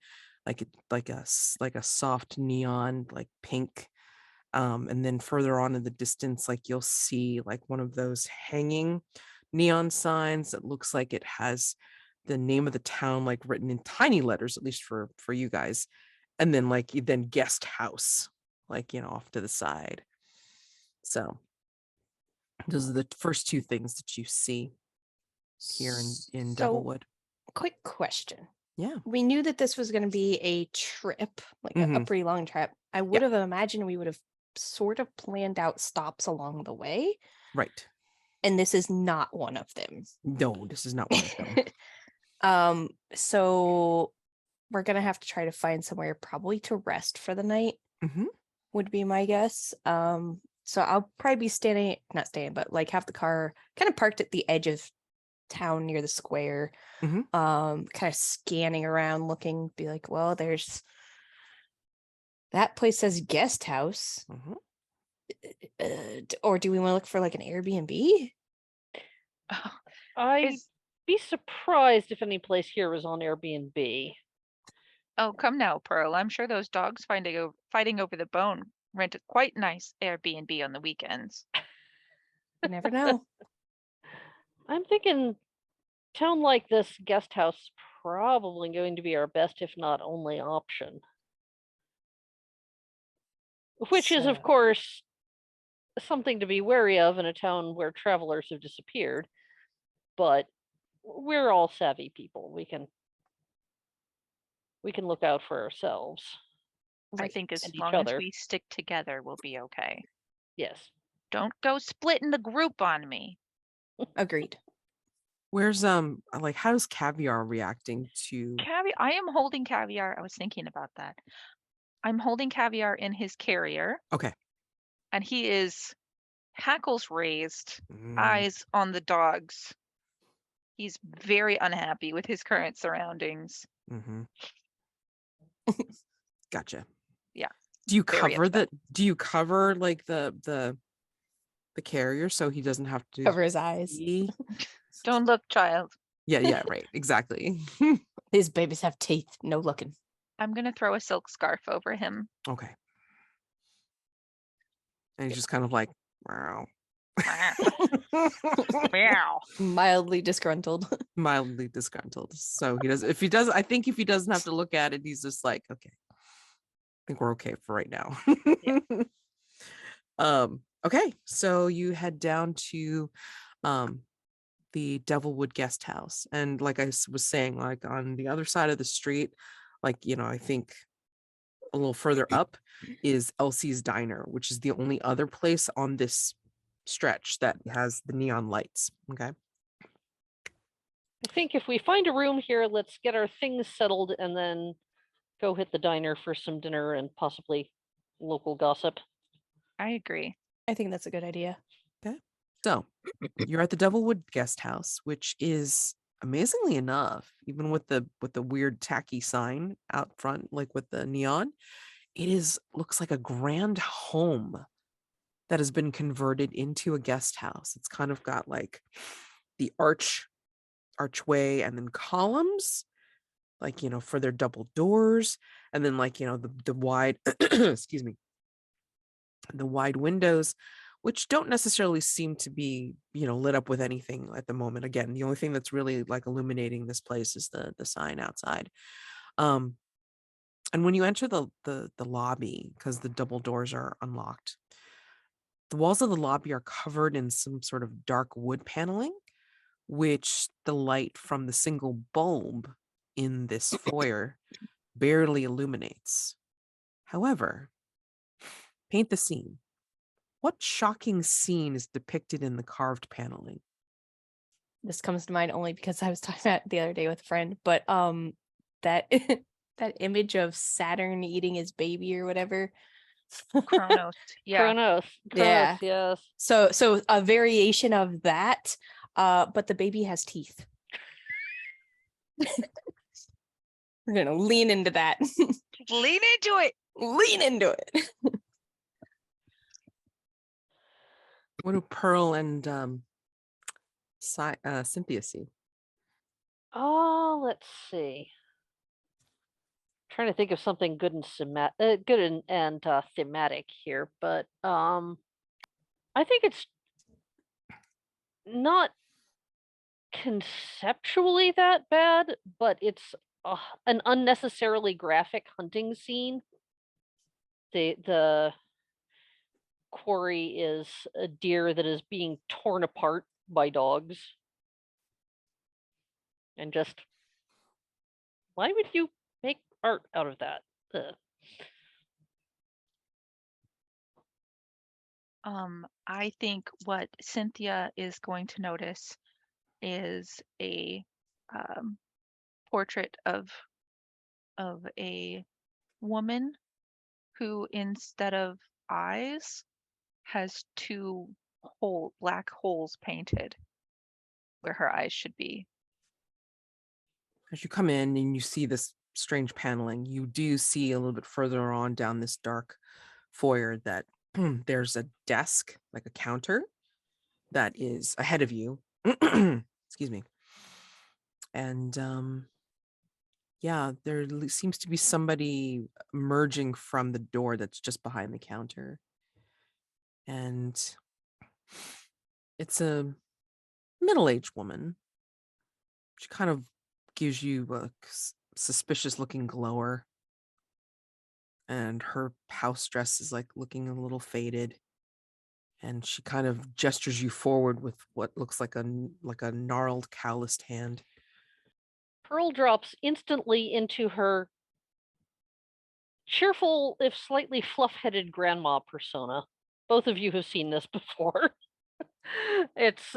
like a soft neon, like pink. And then further on in the distance, like you'll see like one of those hanging neon signs that looks like it has the name of the town like written in tiny letters, at least for you guys, and then like then guest house, like off to the side. So those are the first two things that you see here in So, Devilwood. quick question. Yeah. We knew that this was going to be a trip, like a Mhm. pretty long trip. I would have imagined we would have sort of planned out stops along the way, Right. and this is not one of them. No, this is not one of them. So we're gonna have to try to find somewhere probably to rest for the night, Mhm. would be my guess. So I'll probably be not staying, but like have the car kind of parked at the edge of town near the square, Mhm. kind of scanning around, looking, be like, well, there's that place says guest house. Mhm. Or do we want to look for like an Airbnb? I'd Is be surprised if any place here was on Airbnb. Oh, come now, Pearl. I'm sure those dogs fighting over the bone rent a quite nice Airbnb on the weekends. You never know. I'm thinking town like this guest house is probably going to be our best, if not only option. Which is, of So- course, something to be wary of in a town where travelers have disappeared. But we're all savvy people. We can look out for ourselves. I think as And each long as other. we stick together, we'll be okay. Yes. Don't go splitting the group on me. Agreed. Where's like how's Caviar reacting to I am holding Caviar. I was thinking about that. I'm holding Caviar in his carrier. Okay. And he is hackles raised, Mm, eyes on the dogs. He's very unhappy with his current surroundings. mhm. Gotcha. Yeah, Do you very cover upset. do you cover like the carrier so he doesn't have to Cover his eyes. see? Don't look, child. Yeah, right. Exactly. These babies have teeth. No looking. I'm going to throw a silk scarf over him. Okay. And he's just kind of like, wow. Meow. Mildly disgruntled. Mildly disgruntled. So I think if he doesn't have to look at it, he's just like, okay. I think we're okay for right now. Yeah. Okay. So you head down to the Devilwood guest house. And like I was saying, like on the other side of the street, like, I think a little further up is Elsie's Diner, which is the only other place on this stretch that has the neon lights. Okay. I think if we find a room here, let's get our things settled and then go hit the diner for some dinner and possibly local gossip. I agree. I think that's a good idea. So you're at the Devilwood guest house, which is amazingly enough, even with the weird tacky sign out front, like with the neon, looks like a grand home that has been converted into a guest house. It's kind of got like the archway and then columns, like, for their double doors, and then like, the wide excuse me, the wide windows, which don't necessarily seem to be, lit up with anything at the moment. Again, the only thing that's really like illuminating this place is the sign outside. And when you enter the lobby, because the double doors are unlocked, the walls of the lobby are covered in some sort of dark wood paneling, which the light from the single bulb in this foyer barely illuminates. However, paint the scene. What shocking scene is depicted in the carved paneling? This comes to mind only because I was talking about it the other day with a friend, but that that image of Saturn eating his baby or whatever. Kronos. Yeah. Kronos, Yeah. yes. So a variation of that, but the baby has teeth. We're gonna lean into that. Lean into it. Lean into it. What do Peril and Cynthia see? Oh, let's see. Trying to think of something good and thematic here, but I think it's not conceptually that bad, but it's an unnecessarily graphic hunting scene. The quarry is a deer that is being torn apart by dogs. And just, why would you make art out of that? Ugh. I think what Cynthia is going to notice is a portrait of a woman who, instead of eyes, has two black holes painted where her eyes should be. As you come in and you see this strange paneling, you do see a little bit further on down this dark foyer that there's a desk, like a counter, that is ahead of you. Excuse me. And yeah, there seems to be somebody emerging from the door that's just behind the counter. And it's a middle-aged woman. She kind of gives you a suspicious looking glower. And her house dress is like looking a little faded. And she kind of gestures you forward with what looks like a gnarled, calloused hand. Peril drops instantly into her cheerful, if slightly fluff-headed grandma persona. Both of you have seen this before. It's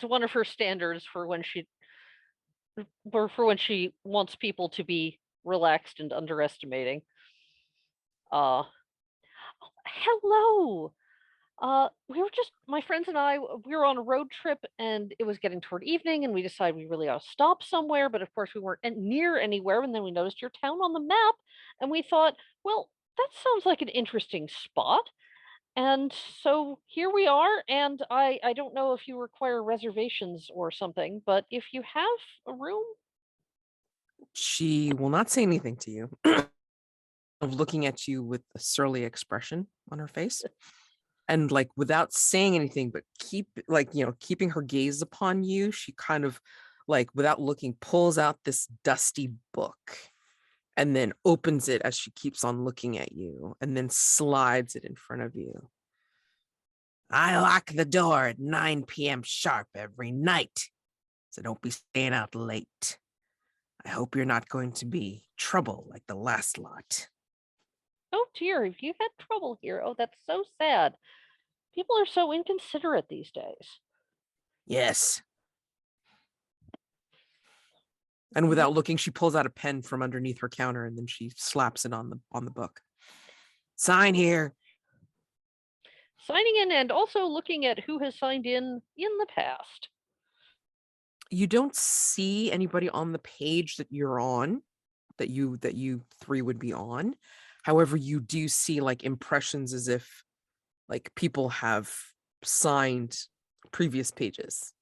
one of her standards for when she wants people to be relaxed and underestimating. Hello. My friends and I, we were on a road trip and it was getting toward evening and we decided we really ought to stop somewhere. But of course we weren't near anywhere. And then we noticed your town on the map and we thought, well, that sounds like an interesting spot. And so here we are. And I don't know if you require reservations or something, but if you have a room. She will not say anything to you, of looking at you with a surly expression on her face. And like without saying anything, but keeping her gaze upon you, she kind of like without looking pulls out this dusty book and then opens it as she keeps on looking at you and then slides it in front of you. I lock the door at 9 p.m. sharp every night, so don't be staying out late. I hope you're not going to be trouble like the last lot. Oh dear, have you had trouble here? Oh, that's so sad. People are so inconsiderate these days. Yes. And without looking, she pulls out a pen from underneath her counter and then she slaps it on the book. Sign here. Signing in and also looking at who has signed in the past. You don't see anybody on the page that you're on, that you three would be on. However, you do see like impressions as if like people have signed previous pages.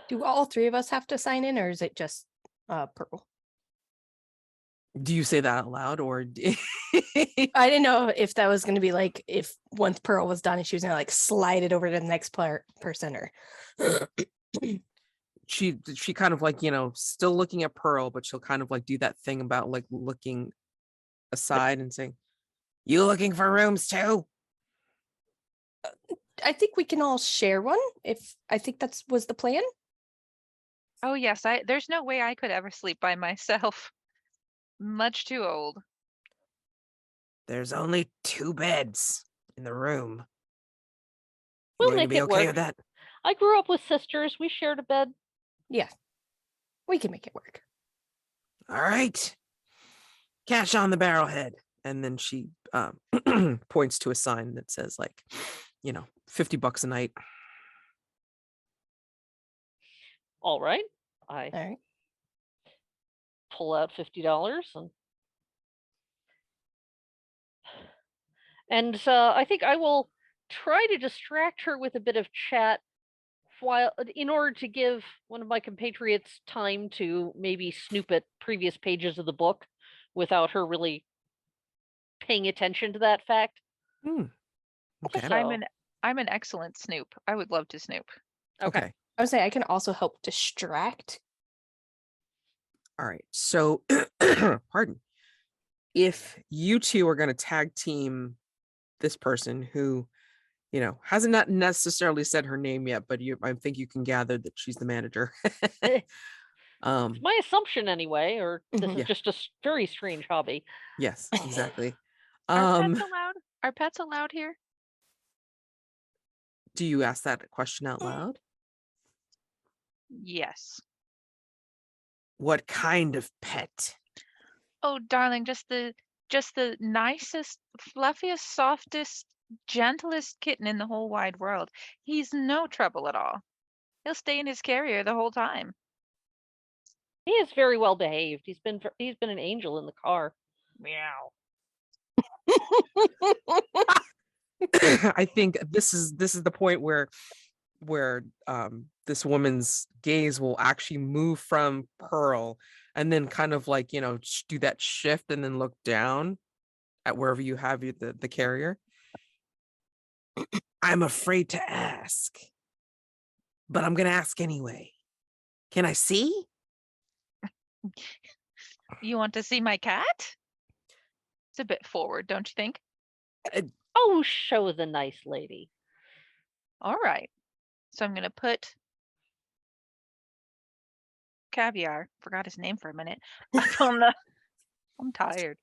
Do all three of us have to sign in, or is it just Pearl? Do you say that out loud, or I didn't know if that was going to be like if once Pearl was done and she was going to like slide it over to the next person, or she kind of like, still looking at Pearl, but she'll kind of like do that thing about like looking aside and saying, "You looking for rooms too?" I think we can all share one. I think was the plan. Oh yes, there's no way I could ever sleep by myself. Much too old. There's only 2 beds in the room. We'll Going to make be it okay work. with that? I grew up with sisters. We shared a bed. Yeah, we can make it work. All right. Cash on the barrelhead. And then she points to a sign that says like, $50 a night. All right. All right. Pull out $50 and I think I will try to distract her with a bit of chat in order to give one of my compatriots time to maybe snoop at previous pages of the book without her really paying attention to that fact. Okay. I'm an excellent snoop. I would love to snoop. Okay. I would say I can also help distract. All right. So, pardon. If you two are going to tag team this person who, hasn't not necessarily said her name yet, but I think you can gather that she's the manager. It's my assumption anyway, or this is Yeah. just a very strange hobby. Yes, exactly. Are pets allowed? Are pets allowed here? Do you ask that question out loud? Yes. What kind of pet? Oh, darling, just the nicest, fluffiest, softest, gentlest kitten in the whole wide world. He's no trouble at all. He'll stay in his carrier the whole time. He is very well behaved. He's been an angel in the car. Meow. I think this is the point where this woman's gaze will actually move from Peril and then kind of like, do that shift and then look down at wherever you have the carrier. I'm afraid to ask, but I'm going to ask anyway. Can I see? You want to see my cat? It's a bit forward, don't you think? Oh, show the nice lady. All right. So I'm going to put Caviar, forgot his name for a minute, up on the, I'm tired.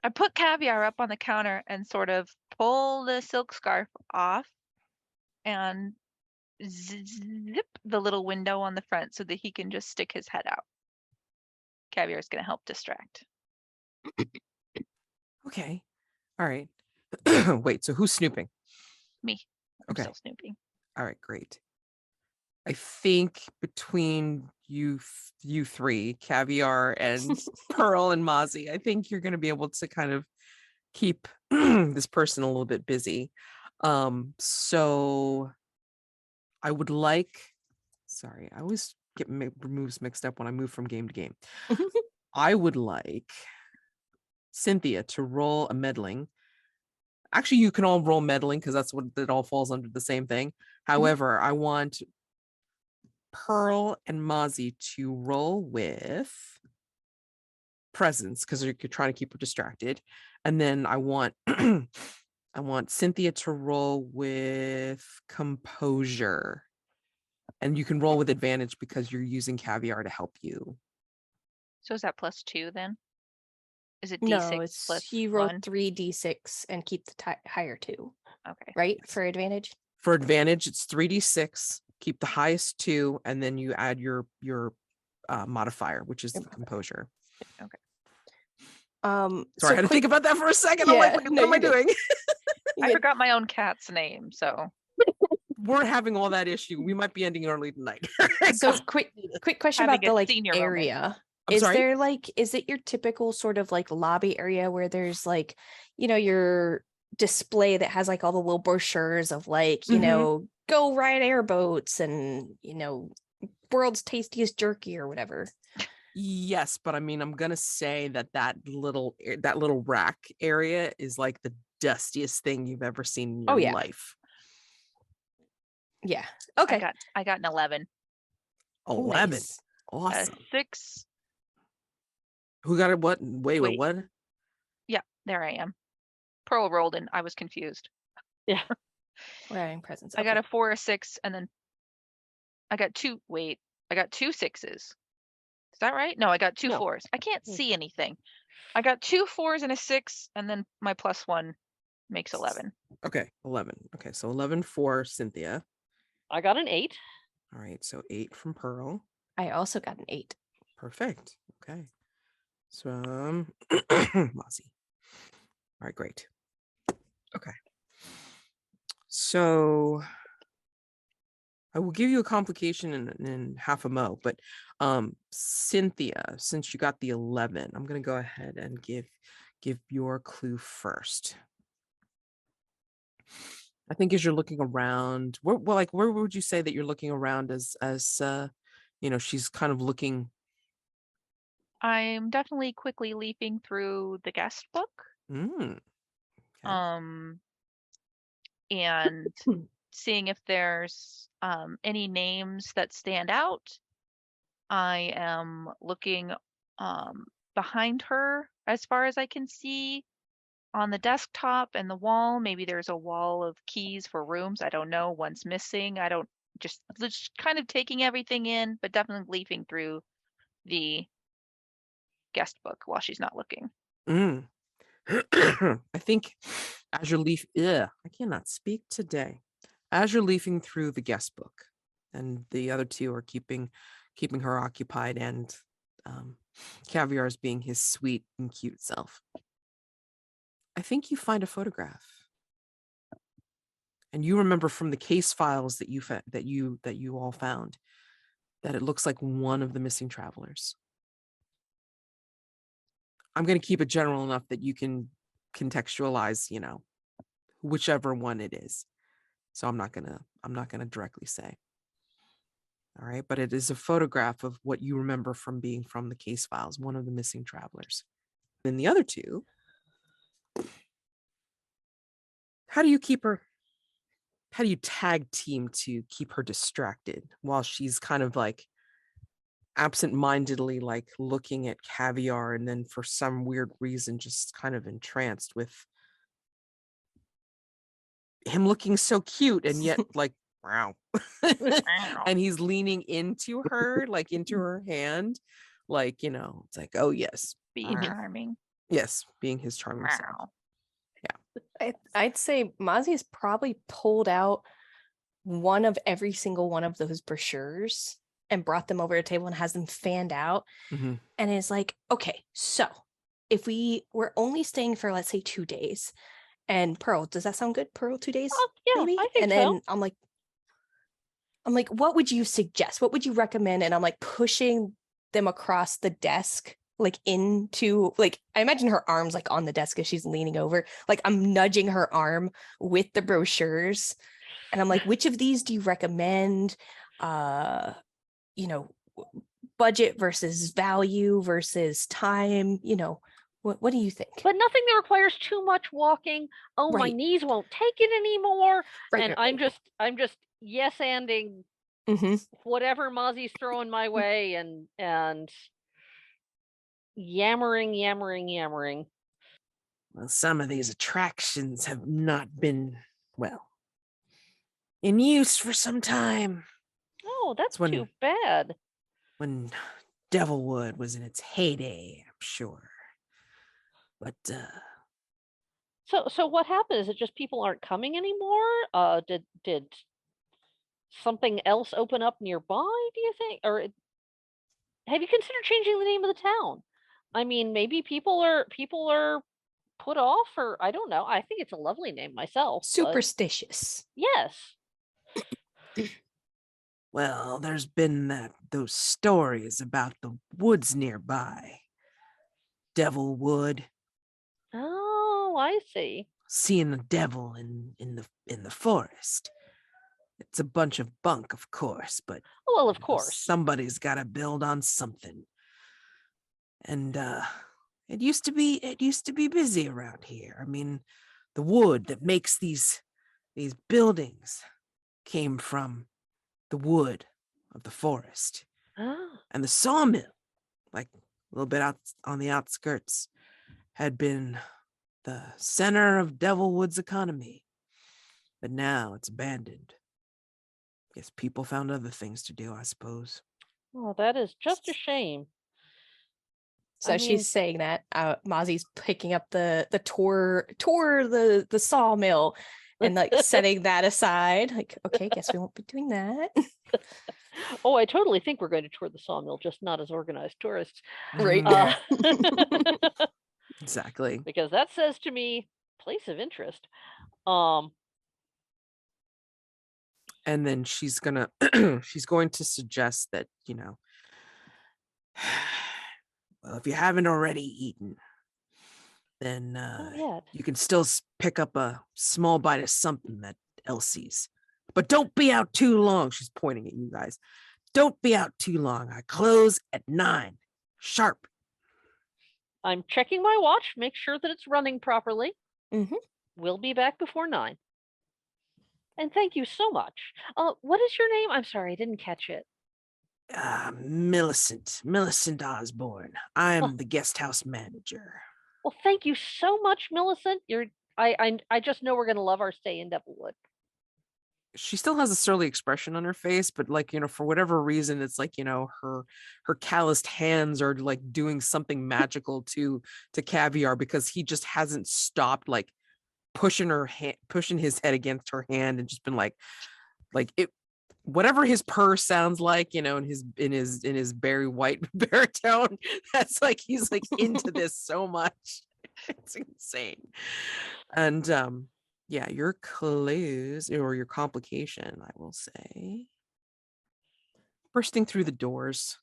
I put Caviar up on the counter and sort of pull the silk scarf off and zip the little window on the front so that he can just stick his head out. Caviar is going to help distract. Okay. All right. Wait, so who's snooping? Me. I'm Okay. still snooping. All right, great. I think between you three, Caviar and Peril and Mazi, I think you're going to be able to kind of keep this person a little bit busy. So I would like, sorry, I always get moves mixed up when I move from game to game. I would like Cynthia to roll a meddling. Actually, you can all roll meddling because that's what it all falls under the same thing. However, I want Peril and Mazi to roll with presence because you're trying to keep her distracted, and then I want I want Cynthia to roll with composure, and you can roll with advantage because you're using Caviar to help you. So is that +2 then? Is it No, D6 it's plus you roll 1? 3d6 and keep the higher 2, Okay. right? For advantage. For advantage, it's 3d6. Keep the highest 2, and then you add your modifier, which is the composure. Okay. Sorry, I had to think about that for a second. Yeah, I'm like, what no, am I you're good. doing? I forgot my own cat's name, so. We're having all that issue. We might be ending early tonight. So quick question Having about the a like senior moment. area. I'm Is sorry? there like, is it your typical sort of like lobby area where there's like, your display that has like all the little brochures of like, go ride airboats and, world's tastiest jerky or whatever? Yes, but I mean, I'm gonna say that little rack area is like the dustiest thing you've ever seen in your life. Yeah. Okay. I got an 11. 11. Nice. Awesome. 6. Who got it? What? Wait, what? Yeah, there I am. Pearl rolled and I was confused. Yeah. We're adding presents. I got a 4, a 6, and then I got 2. Wait, I got 2 6s. Is that right? No, I got 2 No. 4s. I can't see anything. I got 2 4s and a 6, and then my +1 makes 11. Okay, 11. Okay, so 11 for Cynthia. I got an 8. All right, so 8 from Pearl. I also got an 8. Perfect. Okay. So Mazi. All right, great. Okay. So I will give you a complication in half a mo, but Cynthia, since you got the 11, I'm gonna go ahead and give your clue first. I think as you're looking around, where would you say that you're looking around as she's kind of looking. I'm definitely quickly leafing through the guest book. Okay. And seeing if there's any names that stand out. I am looking behind her as far as I can see on the desktop and the wall. Maybe there's a wall of keys for rooms. I don't know. One's missing. I don't just kind of taking everything in, but definitely leafing through the guest book while she's not looking. I think as you're I cannot speak today. As you're leafing through the guest book, and the other two are keeping her occupied, and Caviar's being his sweet and cute self. I think you find a photograph, and you remember from the case files that you all found that it looks like one of the missing travelers. I'm going to keep it general enough that you can contextualize, whichever one it is. So I'm not gonna directly say. All right, but it is a photograph of what you remember from being from the case files, one of the missing travelers. Then the other two, how do you tag team to keep her distracted while she's kind of like absent-mindedly like looking at Caviar, and then for some weird reason just kind of entranced with him looking so cute, and yet like wow. And he's leaning into her, like into her hand, like, it's like, oh yes, Being charming. yes, being his charming self. I'd say Mazi's probably pulled out one of every single one of those brochures and brought them over to the table and has them fanned out, and is like, okay, so if we're only staying for, let's say, 2 days, and Pearl, does that sound good? Pearl, 2 days? Yeah, maybe? I think and then I'm like, what would you suggest? What would you recommend? And I'm like pushing them across the desk, like into, like, I imagine her arms like on the desk as she's leaning over. Like I'm nudging her arm with the brochures. And I'm like, which of these do you recommend? Budget versus value versus time, what do you think? But nothing that requires too much walking. Oh, my Right. knees won't take it anymore. Right, And right, I'm just yes-anding whatever Mazi's throwing my way, and yammering. Well, some of these attractions have not been, in use for some time. Oh, that's when- too bad. When Devilwood was in its heyday, I'm sure. But So what happened? Is it just people aren't coming anymore? Did something else open up nearby, do you think? Or have you considered changing the name of the town? I mean, maybe people are put off, or I don't know. I think it's a lovely name myself. Superstitious. Yes. well, there's been those stories about the woods nearby. Devilwood. Oh, I see. Seeing the devil in the forest. It's a bunch of bunk, of course, but Well, of course. somebody's got to build on something. And it used to be busy around here. I mean, the wood that makes these buildings came from the wood of the forest. Oh. And the sawmill, like a little bit out on the outskirts, had been the center of Devilwood's economy. But now it's abandoned. Guess people found other things to do, I suppose. Oh, that is just a shame. So she's saying that Mazi's picking up the tour the sawmill and like setting that aside. Like, okay, guess we won't be doing that. Oh, I totally think we're going to tour the sawmill, just not as organized tourists. Right. Exactly. Because that says to me, place of interest. And then she's going to suggest that, well, if you haven't already eaten, then you can still pick up a small bite of something that Elsie's. But don't be out too long. She's pointing at you guys. Don't be out too long. I close at 9 sharp. I'm checking my watch, make sure that it's running properly. Mm-hmm. We'll be back before 9. And thank you so much. What is your name? I'm sorry, I didn't catch it. Millicent Osborne. I'm the guest house manager. Well, thank you so much, Millicent. I just know we're gonna love our stay in Devilwood. She still has a surly expression on her face, but like, for whatever reason, it's like, her calloused hands are like doing something magical to Caviar, because he just hasn't stopped like pushing his head against her hand and just been like it, whatever his purr sounds like, in his Barry White baritone. That's like, he's like into this so much. It's insane. And yeah, your clues or your complication, I will say, bursting through the doors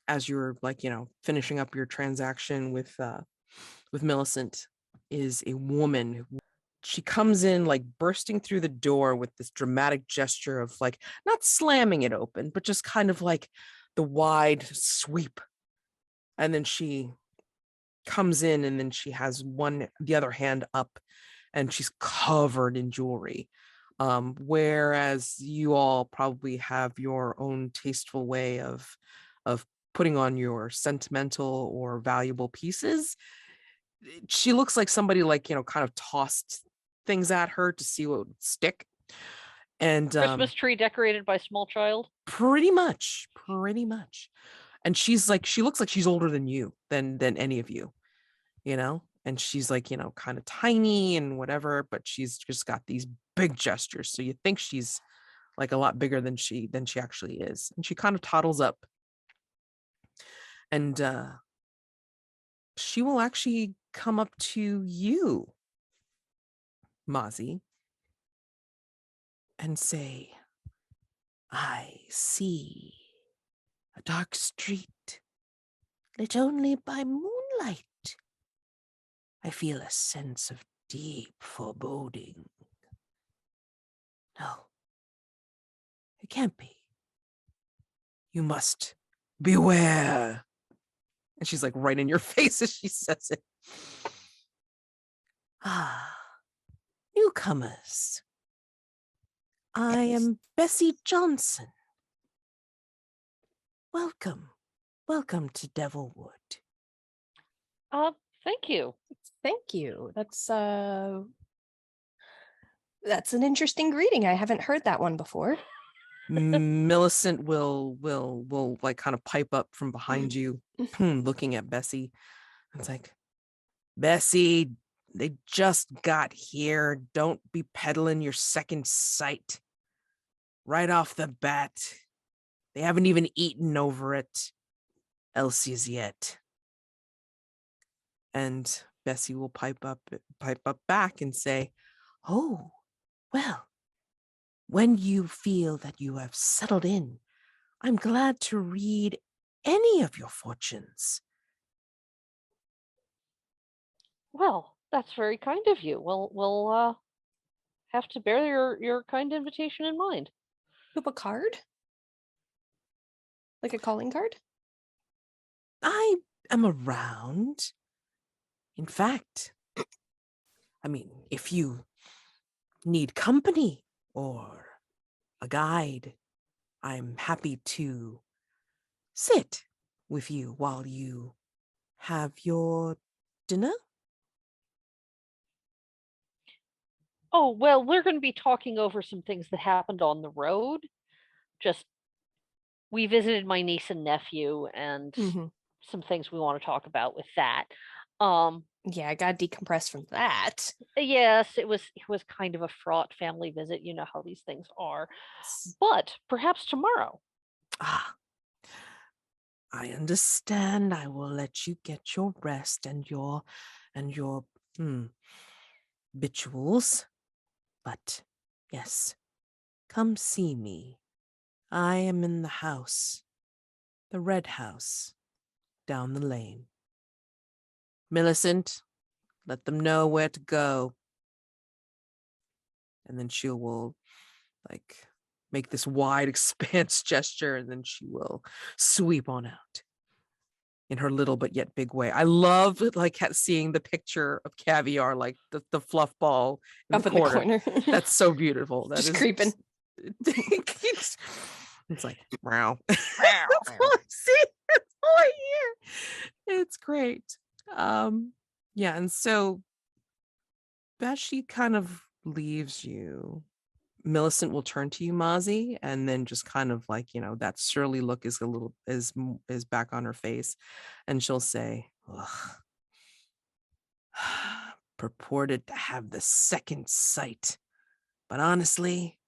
as you're like, finishing up your transaction with Millicent, is a woman. She comes in like bursting through the door with this dramatic gesture of like not slamming it open, but just kind of like the wide sweep. And then she comes in, and then she has the other hand up, and she's covered in jewelry. Whereas you all probably have your own tasteful way of putting on your sentimental or valuable pieces. She looks like somebody like, kind of tossed things at her to see what would stick. And Christmas tree decorated by small child. Pretty much. And she's like, she looks like she's older than than any of you, and she's like, kind of tiny and whatever, but she's just got these big gestures. So you think she's like a lot bigger than she actually is. And she kind of toddles up, and she will actually come up to you, Mazi, and say, I see a dark street lit only by moonlight. I feel a sense of deep foreboding. No, it can't be. You must beware. And she's like right in your face as she says it. Ah, newcomers. I am Bessie Johnson. Welcome to Devilwood. Thank you. Thank you. That's an interesting greeting. I haven't heard that one before. Millicent will like kind of pipe up from behind you, looking at Bessie. It's like, Bessie, they just got here. Don't be peddling your second sight right off the bat. They haven't even eaten over at Elsie's yet. And Bessie will pipe up back and say, oh, well, when you feel that you have settled in, I'm glad to read any of your fortunes. Well, that's very kind of you. We'll have to bear your kind invitation in mind. You have a card? Like a calling card? I am around. In fact, I mean, if you need company or a guide, I'm happy to sit with you while you have your dinner. Oh, well, we're going to be talking over some things that happened on the road. Just, we visited my niece and nephew, and some things we want to talk about with that. Yeah, I got decompressed from that. Yes, it was kind of a fraught family visit. You know how these things are. But perhaps tomorrow. Ah, I understand. I will let you get your rest and your victuals. But yes, come see me. I am in the house, the red house, down the lane. Millicent, let them know where to go. And then she will like make this wide expanse gesture, and then she will sweep on out. in her little but yet big way. I love like seeing the picture of Caviar, like the fluff ball in Up the in the corner. corner. That's so beautiful. That Just is creeping. it's like wow. That's all I see. That's all I hear. It's great. Yeah, and so as she kind of leaves you, Millicent will turn to you, Mazi, and then just kind of like, that surly look is is back on her face, and she'll say, ugh, purported to have the second sight, but honestly,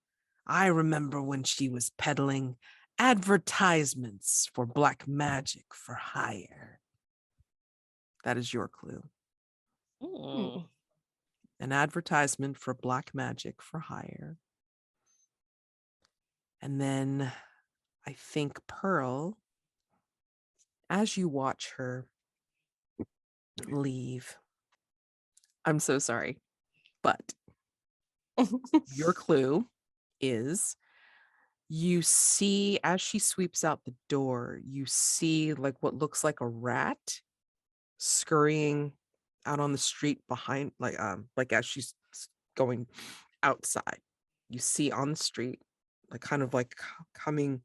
I remember when she was peddling advertisements for black magic for hire. That is your clue. Hmm. An advertisement for black magic for hire. And then I think Peril, as you watch her leave, I'm so sorry, but your clue is you see as she sweeps out the door, you see like what looks like a rat scurrying out on the street behind, like as she's going outside. You see on the street, like kind of like coming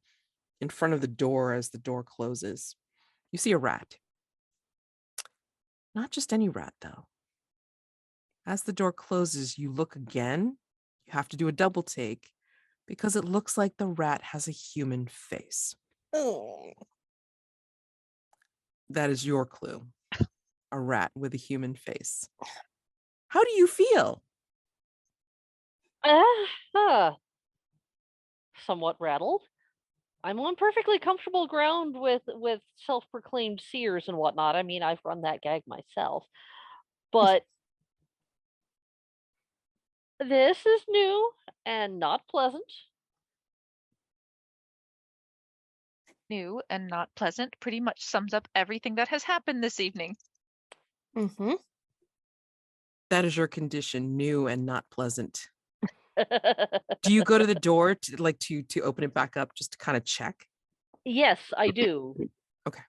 in front of the door as the door closes. You see a rat. Not just any rat, though. As the door closes, you look again. You have to do a double take because it looks like the rat has a human face. Oh. That is your clue. A rat with a human face. How do you feel? Somewhat rattled. I'm on perfectly comfortable ground with self-proclaimed seers and whatnot. I mean, I've run that gag myself, but this is new and not pleasant. New and not pleasant pretty much sums up everything that has happened this evening. Mm-hmm. That is your condition, new and not pleasant. Do you go to the door to open it back up just to kind of check? Yes, I do. Okay.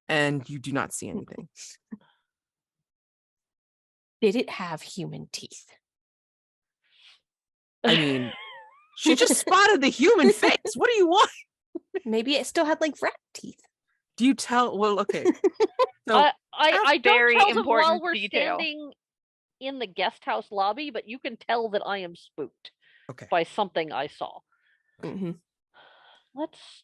And you do not see anything. Did it have human teeth? I mean, she just spotted the human face. What do you want? Maybe it still had like rat teeth. Do you tell? Well, okay. So I don't very tell them while important we're detail. standing in the guest house lobby, but you can tell that I am spooked okay. by something I saw. Mm-hmm. Let's.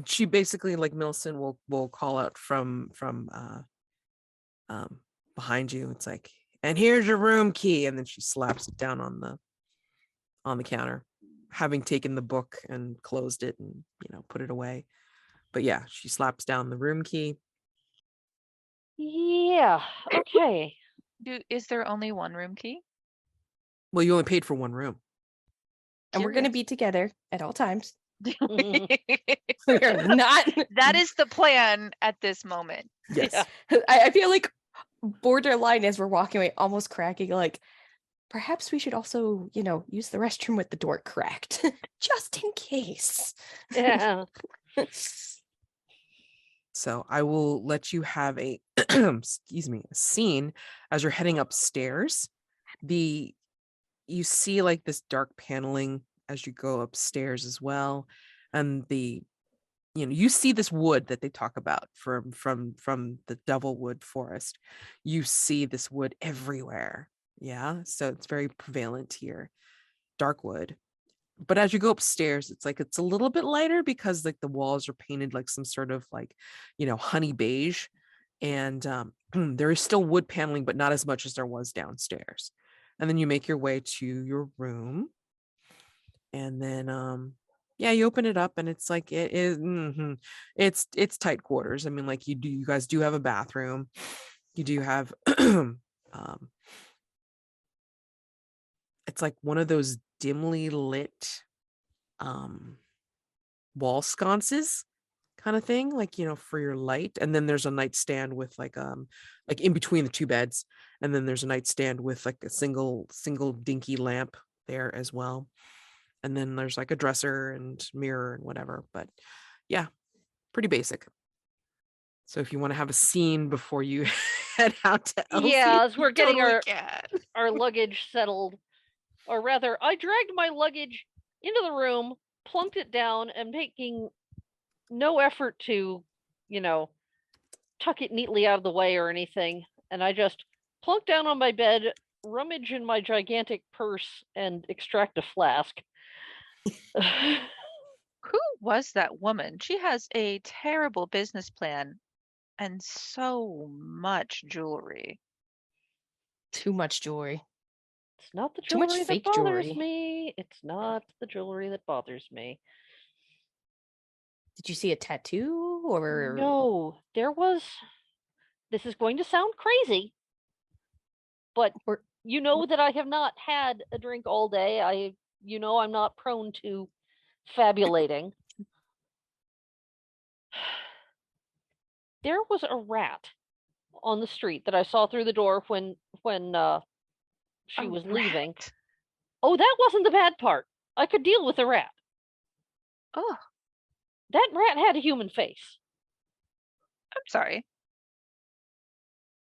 She basically, like Millicent will call out from behind you. It's like, and here's your room key, and then she slaps it down on the counter, having taken the book and closed it and put it away. But yeah, she slaps down the room key. Yeah. Okay. Is there only one room key? Well, you only paid for one room. And we're going to Curious. be together at all times. We're not. That is the plan at this moment. Yes. Yeah. I feel like borderline as we're walking away, almost cracking, like, perhaps we should also, use the restroom with the door cracked, just in case. Yeah. So I will let you have a excuse me, a scene as you're heading upstairs. You see like this dark paneling as you go upstairs as well, and you see this wood that they talk about from the Devilwood forest. You see this wood everywhere. Yeah, so it's very prevalent here, dark wood. But as you go upstairs, it's a little bit lighter because like the walls are painted like some sort of like honey beige, and there is still wood paneling, but not as much as there was downstairs. And then you make your way to your room, and then yeah, you open it up, and it's like it is it's tight quarters. I mean, like you guys do have a bathroom, you do have it's like one of those dimly lit wall sconces kind of thing, like for your light. And then there's a nightstand with like in between the two beds, and then there's a nightstand with like a single dinky lamp there as well. And then there's like a dresser and mirror and whatever. But yeah, pretty basic. So if you want to have a scene before you head out to Elsie, Yeah, as we're you getting totally can. our luggage settled, or rather, I dragged my luggage into the room, plunked it down, and making no effort to, tuck it neatly out of the way or anything. And I just plunk down on my bed, rummage in my gigantic purse, and extract a flask. Who was that woman? She has a terrible business plan and so much jewelry. Too much jewelry. It's not the Too much jewelry that fake bothers jewelry. me. It's not the jewelry that bothers me. Did you see a tattoo or No, this is going to sound crazy, but Or- you know that I have not had a drink all day. I'm not prone to fabulating. There was a rat on the street that I saw through the door when she A was leaving. rat? Oh, that wasn't the bad part. I could deal with a rat. Oh, That rat had a human face. I'm sorry.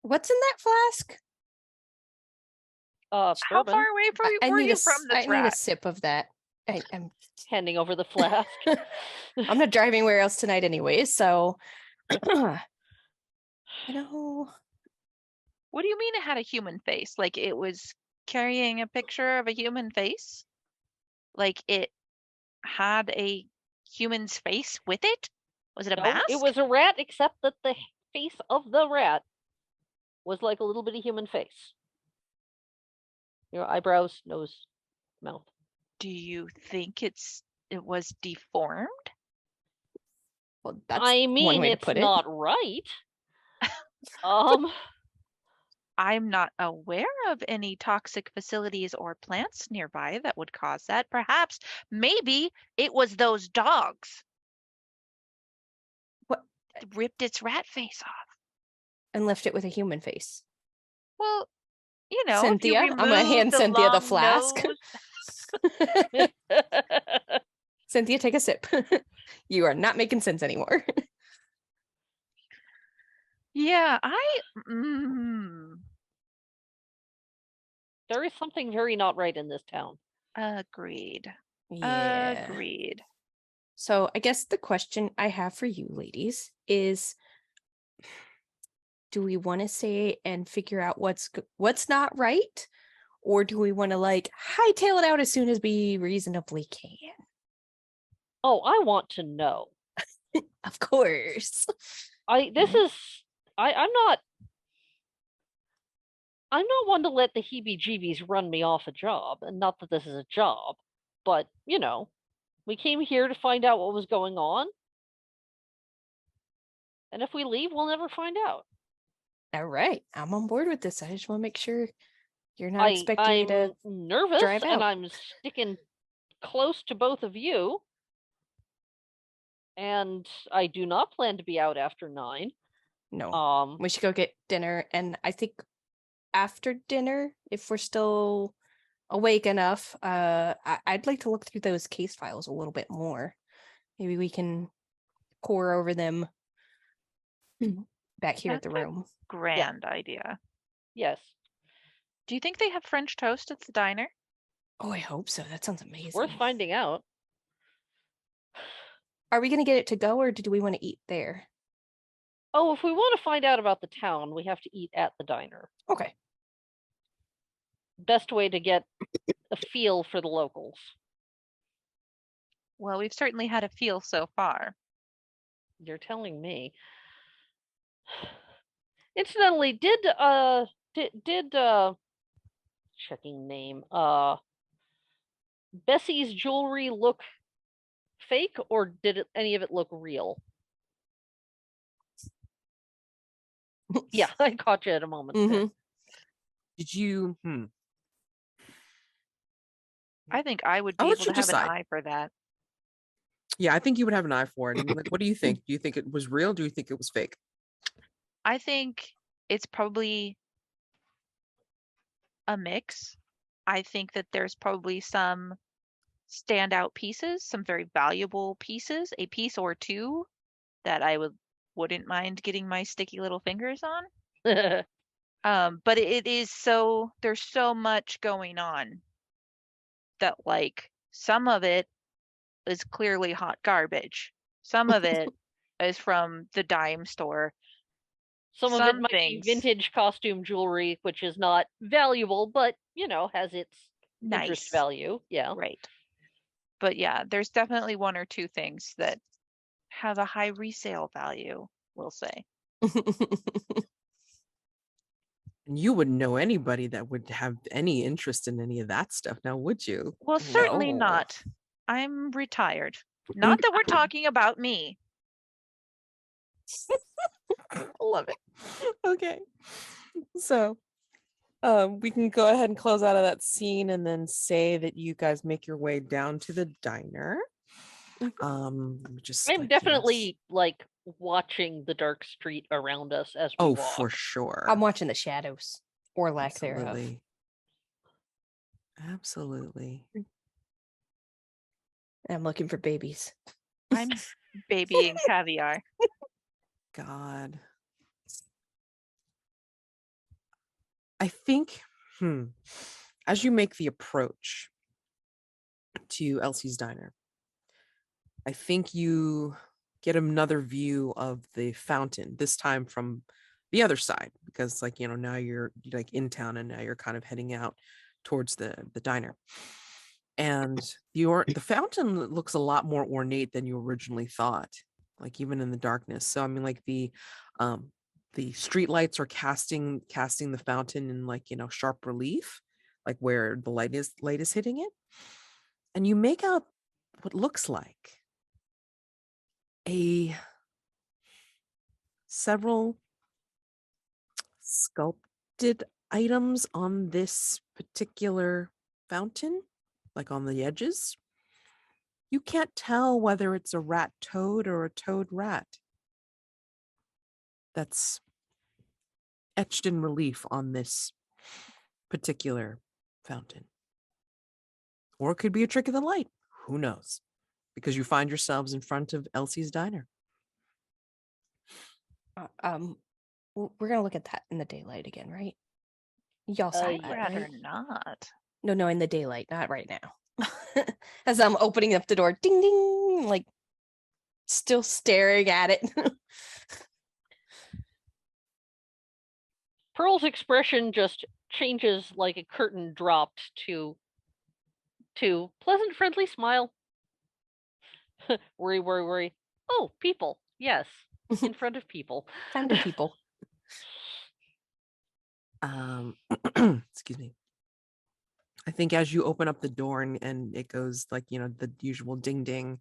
what's in that flask? How Bourbon. far away I were need you a from s- this I need a rat? sip of that. I'm Handing over the flask. I'm not driving where else tonight anyways, so I know. What do you mean it had a human face? Like it was carrying a picture of a human face? Like it had a human's face with it? Was it a No, mask? it was a rat, except that the face of the rat was like a little bitty human face. Eyebrows, nose, mouth. Do you think it was deformed? Well, that's I one mean, way to it's put it. not right. I'm not aware of any toxic facilities or plants nearby that would cause that. Perhaps, maybe it was those dogs. What? Ripped its rat face off. And left it with a human face. Well, if you Cynthia, I'm gonna remove hand the Cynthia the long flask. nose- Cynthia, take a sip. You are not making sense anymore. Yeah, There is something very not right in this town. agreed. Yeah. Agreed. So I guess the question I have for you ladies is, do we want to say and figure out what's not right? Or do we want to hightail it out as soon as we reasonably can? Oh, I want to know. Of course. I'm not one to let the heebie-jeebies run me off a job, and not that this is a job, but we came here to find out what was going on, and if we leave, we'll never find out. All right, I'm on board with this. I just want to make sure you're not expecting me to I'm nervous, drive and out. I'm sticking close to both of you, and I do not plan to be out after 9. No. We should go get dinner, and I think after dinner, if we're still awake enough, I'd like to look through those case files a little bit more. Maybe we can pore over them back here at the That's a room. Grand idea. Yes, Do you think they have French toast at the diner? Oh, I hope so. That sounds amazing. worth finding out. Are we going to get it to go, or do we want to eat there? Oh, if we want to find out about the town, we have to eat at the diner. Okay. Best way to get a feel for the locals. Well, we've certainly had a feel so far. You're telling me. Incidentally, did checking name, Bessie's jewelry look fake, or did any of it look real? Yeah, I caught you at a moment there. Did you? I think I would I'll be let able you to have decide. an eye for that. Yeah, I think you would have an eye for it. I mean, what do you think? Do you think it was real? Do you think it was fake? I think it's probably a mix. I think that there's probably some standout pieces, some very valuable pieces, a piece or two that I would wouldn't mind getting my sticky little fingers on. But it is so, there's so much going on that like some of it is clearly hot garbage. Some of it is from the dime store. Some of it Some might be things vintage costume jewelry, which is not valuable, but has its interest nice. value. Yeah. Right. But yeah, there's definitely one or two things that have a high resale value, we'll say. And you wouldn't know anybody that would have any interest in any of that stuff, now would you? Well, certainly No. not. I'm retired. Not that we're talking about me. I love it. Okay. So we can go ahead and close out of that scene and then say that you guys make your way down to the diner. Just I'm like, definitely like watching the dark street around us as we oh, walk. for sure. I'm watching the shadows or lack thereof. Absolutely. Absolutely. I'm looking for babies. I'm babying caviar. God. I think, as you make the approach to Elsie's Diner, I think you get another view of the fountain, this time from the other side, because like, now you're like in town and now you're kind of heading out towards the diner. And the fountain looks a lot more ornate than you originally thought, like even in the darkness. So I mean, like the street lights are casting the fountain in like, sharp relief, like where the light is hitting it. And you make out what looks like several sculpted items on this particular fountain, like on the edges. You can't tell whether it's a rat toad or a toad rat. That's etched in relief on this particular fountain. Or it could be a trick of the light. Who knows? Because you find yourselves in front of Elsie's Diner. We're gonna look at that in the daylight again, right? Y'all saw I'd that, rather right? not. No, in the daylight, not right now. As I'm opening up the door, ding ding, like still staring at it. Pearl's expression just changes like a curtain dropped to pleasant, friendly smile. Worry. Oh, people. Yes, in front of people. Found the people. Excuse me. I think as you open up the door and it goes like, the usual ding ding,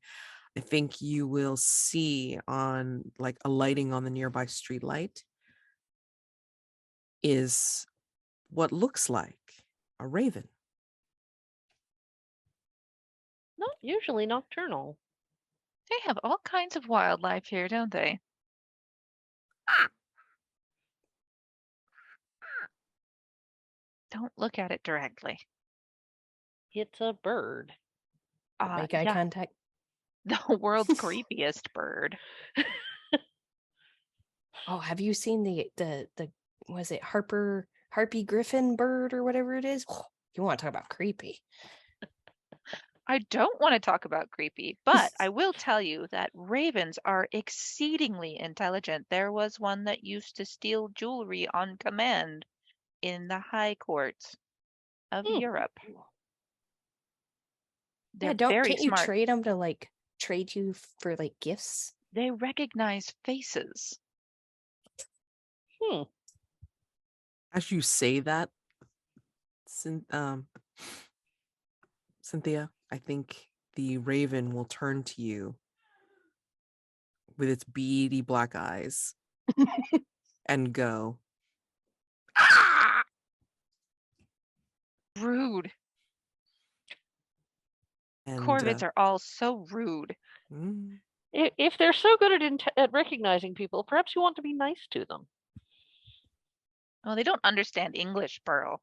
I think you will see on like a lighting on the nearby street light is what looks like a raven. Not usually nocturnal. They have all kinds of wildlife here, don't they? Don't look at it directly. It's a bird. Make eye contact. The world's creepiest bird. Oh, have you seen the was it Harpy Griffin bird or whatever it is? You want to talk about creepy? I don't want to talk about creepy, but I will tell you that ravens are exceedingly intelligent. There was one that used to steal jewelry on command in the high courts of Europe. They're very can't you smart. trade them to like trade you for like gifts? They recognize faces. As you say that, Cynthia, I think the raven will turn to you with its beady black eyes and go, "Ah!" Rude. And, Corvids are all so rude. If they're so good at recognizing people, perhaps you want to be nice to them. Oh, they don't understand English, Peril.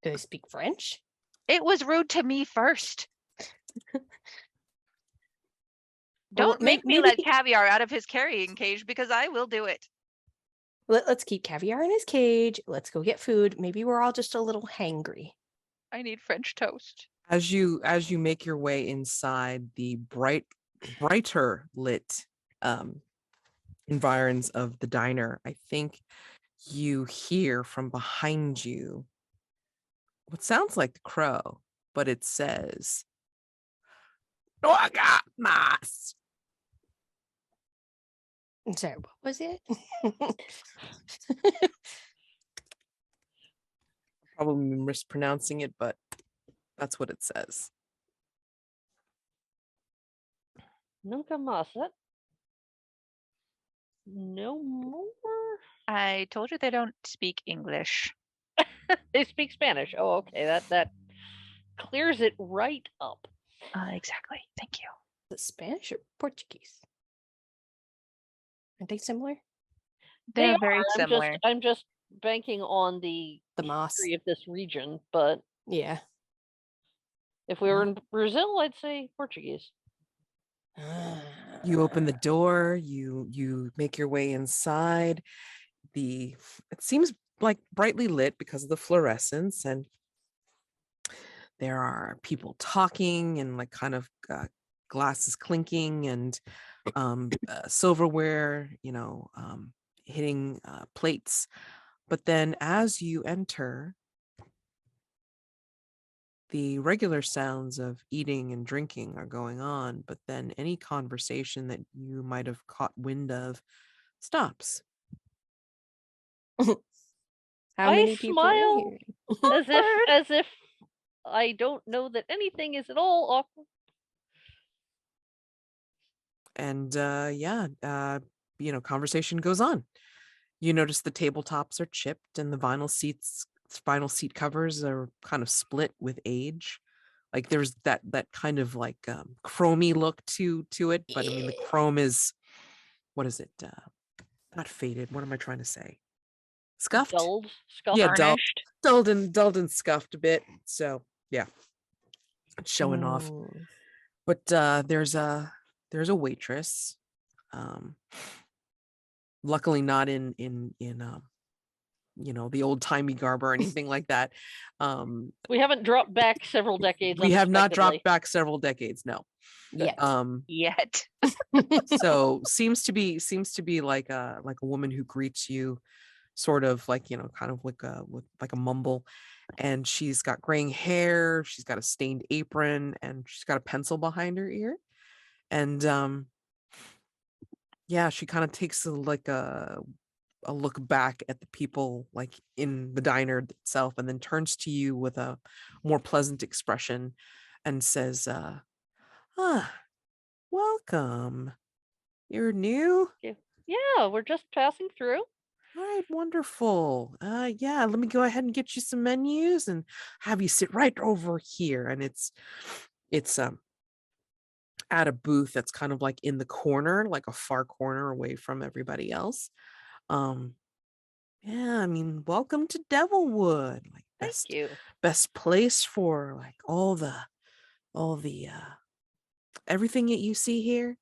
Do they speak French? It was rude to me first. Don't make me maybe let Caviar out of his carrying cage because I will do it. let's keep Caviar in his cage. Let's go get food. Maybe we're all just a little hangry. I need French toast. As you make your way inside the brighter lit environs of the diner, I think you hear from behind you what sounds like the crow, but it says, "Oh, I got mice." Sorry, what was it? Probably mispronouncing it, but that's what it says. Nunca más. No more? I told you they don't speak English. They speak Spanish. Oh, okay. That clears it right up. Exactly. Thank you. The Spanish or Portuguese? Are they similar? They're They very are. similar. I'm just banking on the moss. history of this region, but Yeah. if we were in Brazil, I'd say Portuguese. You open the door, you make your way inside. It seems like brightly lit because of the fluorescence, and there are people talking and like kind of glasses clinking and silverware, hitting plates. But then as you enter, the regular sounds of eating and drinking are going on, but then any conversation that you might have caught wind of stops. How many people are smile here? as if I don't know that anything is at all awkward. And conversation goes on. You notice the tabletops are chipped and the vinyl seat covers are kind of split with age. Like there's that kind of like chromey look to it, but I mean the chrome is, what is it? Not faded. What am I trying to say? Scuffed? Dulled, scuffed. Yeah, Varnished. dulled and scuffed a bit. So yeah, it's showing off. But there's a waitress. Luckily not in the old timey garb or anything like that. We haven't dropped back several decades. We have not unexpectedly. dropped back several decades. No. Yet. Yet. So seems to be like a woman who greets you, sort of like kind of like with like a mumble, and she's got graying hair. She's got a stained apron, and she's got a pencil behind her ear, and yeah, she kind of takes a look back at the people like in the diner itself, and then turns to you with a more pleasant expression and says, welcome. You're new? Yeah, we're just passing through. All right, wonderful. Yeah, let me go ahead and get you some menus and have you sit right over here. And it's at a booth that's kind of like in the corner, like a far corner away from everybody else. Yeah, I mean, welcome to Devilwood. Like Thank you. best place for like all the everything that you see here,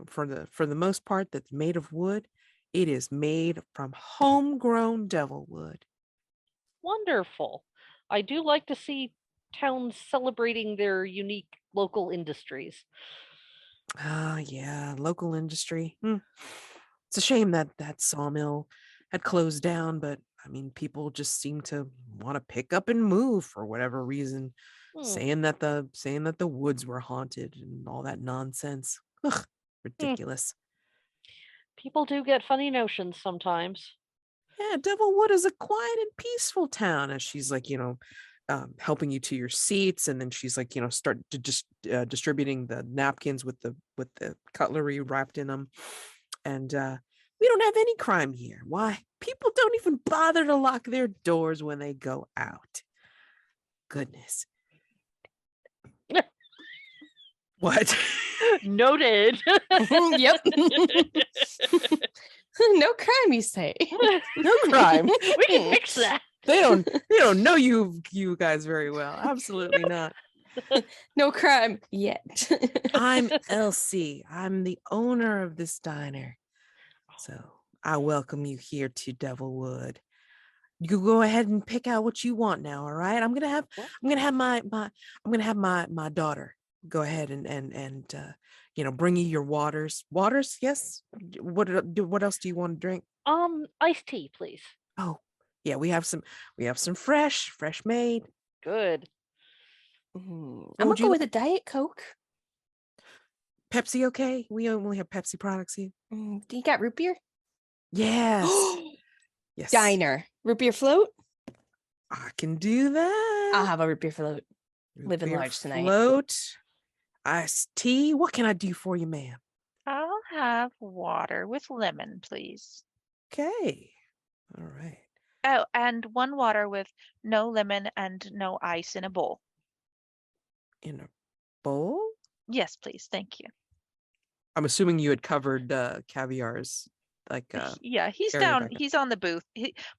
for the most part, that's made of wood. It is made from homegrown Devilwood. Wonderful. I do like to see towns celebrating their unique local industries. Yeah, local industry. It's a shame that sawmill had closed down, but I mean, people just seem to want to pick up and move for whatever reason, saying that the woods were haunted and all that nonsense. Ugh, ridiculous. People do get funny notions sometimes. Yeah, Devilwood is a quiet and peaceful town. As she's like, helping you to your seats, and then she's like, start to just distributing the napkins with the cutlery wrapped in them. And we don't have any crime here. Why? People don't even bother to lock their doors when they go out. Goodness. What? Noted. Yep. No crime, you say? No crime. We can fix that. They don't know you guys very well. Absolutely not. No crime yet. I'm Elsie. I'm the owner of this diner. So I welcome you here to Devilwood. You go ahead and pick out what you want now, all right? I'm gonna have my daughter go ahead and bring you your waters. Waters, yes. What else do you want to drink? Iced tea, please. Oh, yeah, we have some fresh made. Good. I'm would gonna you go with a Diet Coke. Pepsi, okay? We only have Pepsi products here. Do you got root beer? Yes. Yes. Diner. Root beer float? I can do that. I'll have a root beer float. Root Living beer large tonight. Float. Iced tea. What can I do for you, ma'am? I'll have water with lemon, please. Okay. All right. Oh, and one water with no lemon and no ice in a bowl. In a bowl? Yes, please. Thank you. I'm assuming you had covered Caviar's Yeah, he's carrier down. backpack. He's on the booth.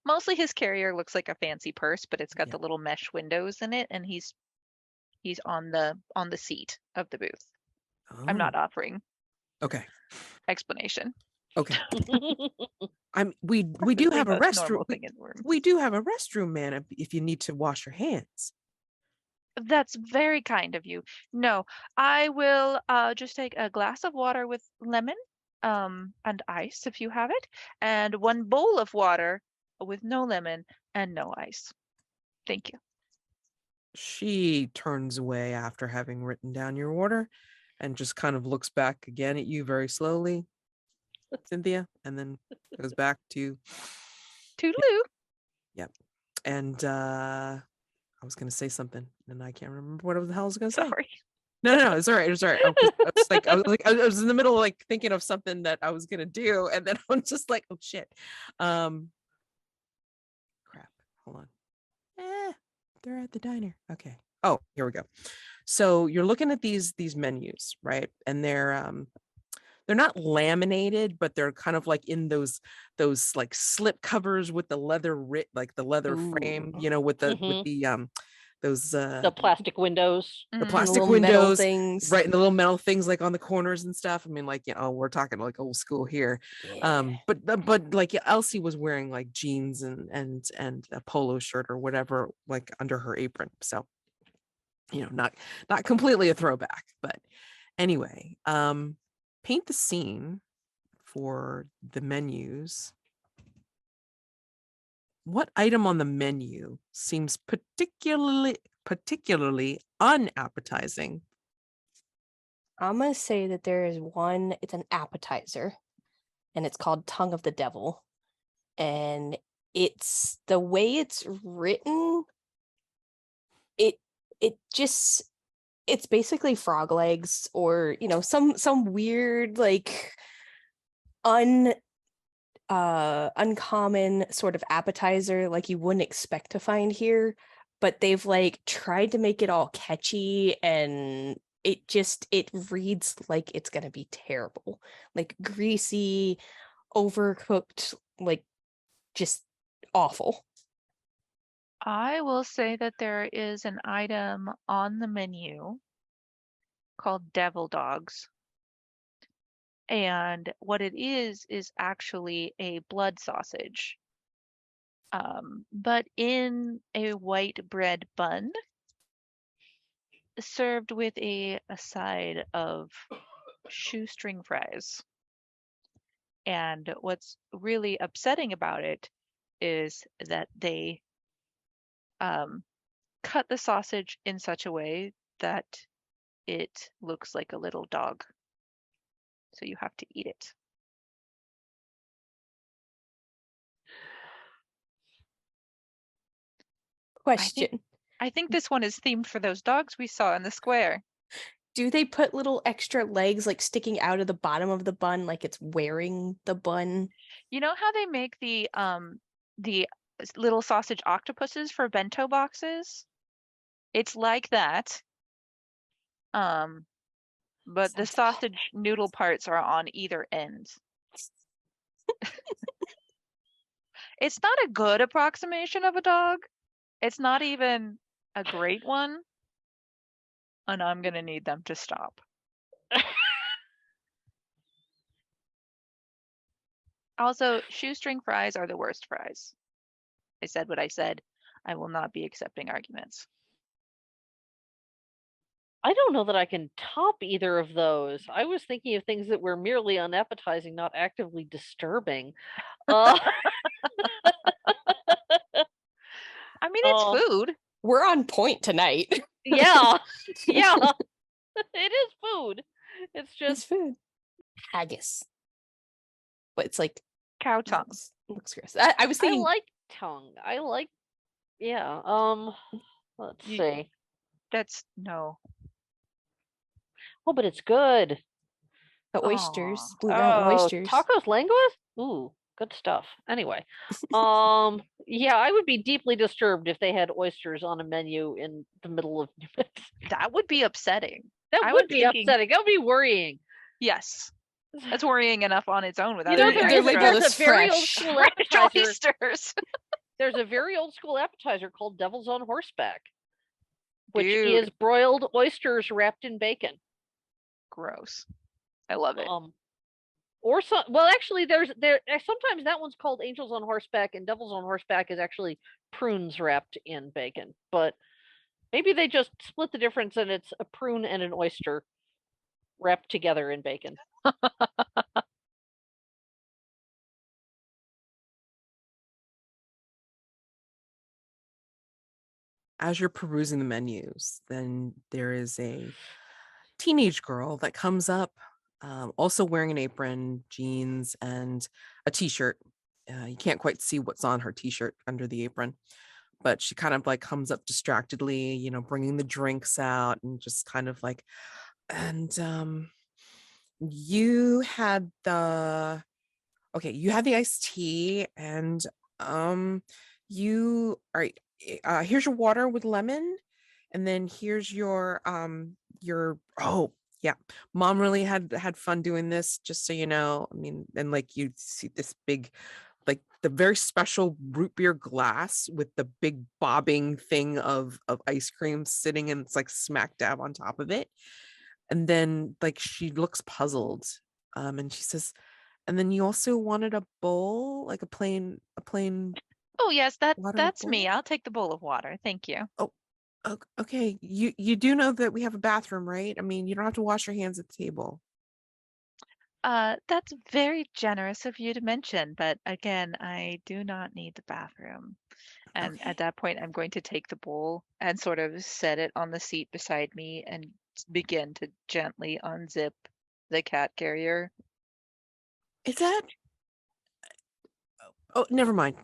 Mostly his carrier looks like a fancy purse, but it's got Yeah. the little mesh windows in it, and he's on the seat of the booth. I'm not offering Okay. explanation. Okay. We do Perfectly have a most restroom. normal thing in the room. We do have a restroom, man, if you need to wash your hands. That's very kind of you. No, I will just take a glass of water with lemon and ice if you have it, and one bowl of water with no lemon and no ice. Thank you. She turns away after having written down your order and just kind of looks back again at you very slowly, Cynthia, and then goes back to Toodaloo. Yep. And I was gonna say something and I can't remember what the hell I was gonna say. Sorry. No, it's all right. It's all right. I was in the middle of like thinking of something that I was gonna do, and then I'm just like, oh shit. Crap. Hold on. They're at the diner. Okay. Oh, here we go. So you're looking at these menus, right? And they're not laminated, but they're kind of like in those like slip covers with the leather frame, with the those The plastic windows. the Mhm. plastic little metal windows, things. right, and the little metal things like on the corners and stuff. I mean, like, we're talking like old school here. Yeah. But like Elsie was wearing like jeans and a polo shirt or whatever, like under her apron. So, not completely a throwback, but anyway, paint the scene for the menus. What item on the menu seems particularly unappetizing? I'm gonna say that there is one. It's an appetizer, and it's called Tongue of the Devil, and it's the way it's written. It's basically frog legs, or some weird like uncommon sort of appetizer like you wouldn't expect to find here, but they've like tried to make it all catchy, and it reads like it's gonna be terrible, like greasy, overcooked, like just awful. I will say that there is an item on the menu called Devil Dogs. And what it is actually a blood sausage, but in a white bread bun, served with a side of shoestring fries. And what's really upsetting about it is that they cut the sausage in such a way that it looks like a little dog. So you have to eat it. Question. I think this one is themed for those dogs we saw in the square. Do they put little extra legs like sticking out of the bottom of the bun like it's wearing the bun? You know how they make the little sausage octopuses for bento boxes? It's like that. But the Sounds sausage noodle parts are on either end. It's not a good approximation of a dog. It's not even a great one. and I'm gonna need them to stop. Also, shoestring fries are the worst fries. I said what I said. I will not be accepting arguments. I don't know that I can top either of those. I was thinking of things that were merely unappetizing, not actively disturbing. Uh, I mean, it's uh, food. We're on point tonight. yeah, yeah, it is food. It's It's just food. Haggis. But it's like Cow tongue. looks gross. I was I thinking like tongue. I like, yeah. Let's You- see. That's no. Oh, but it's good. the oysters, Aw. Blue Mountain Oh, oysters. tacos lenguas? Ooh, good stuff. Anyway, yeah, I would be deeply disturbed if they had oysters on a menu in the middle of New Mexico. That would be upsetting. That I would was be thinking- upsetting. That would be worrying. Yes. That's worrying enough on its own without You know, any they're extra. labeled there's as a very old fresh. school Fresh appetizer. oysters. There's a very old school appetizer called Devil's on Horseback, which Dude. is broiled oysters wrapped in bacon. Gross. I love it. Or some. Well, actually, there sometimes that one's called Angels on Horseback, and Devils on Horseback is actually prunes wrapped in bacon. But maybe they just split the difference, and it's a prune and an oyster wrapped together in bacon. As you're perusing the menus, then there is a teenage girl that comes up, also wearing an apron, jeans, and a t-shirt. You can't quite see what's on her t-shirt under the apron, but she kind of like comes up distractedly, bringing the drinks out and just kind of like, and you had the iced tea, and you all right. Here's your water with lemon, and then here's your oh yeah, mom really had fun doing this, just so you know. I mean, and like you see this big, like the very special root beer glass with the big bobbing thing of ice cream sitting, and it's like smack dab on top of it. And then like she looks puzzled, and she says, and then you also wanted a bowl, like a plain Oh yes, water that's bowl? me. I'll take the bowl of water. Thank you. Okay, you do know that we have a bathroom, right? I mean, you don't have to wash your hands at the table. That's very generous of you to mention, but again, I do not need the bathroom. And Okay. at that point, I'm going to take the bowl and sort of set it on the seat beside me and begin to gently unzip the cat carrier. Is that? Oh, never mind.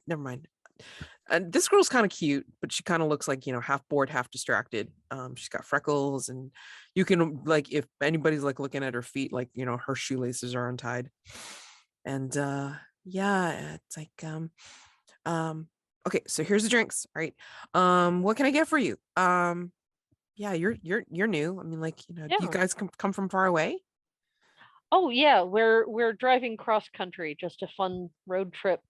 And this girl's kind of cute, but she kind of looks like, half bored, half distracted. She's got freckles, and you can, like, if anybody's like looking at her feet, like, her shoelaces are untied. And yeah, it's like okay, so here's the drinks. All right. What can I get for you? Yeah, you're new. I mean, like, do you Yeah. guys come from far away? Oh yeah, we're driving cross country, just a fun road trip.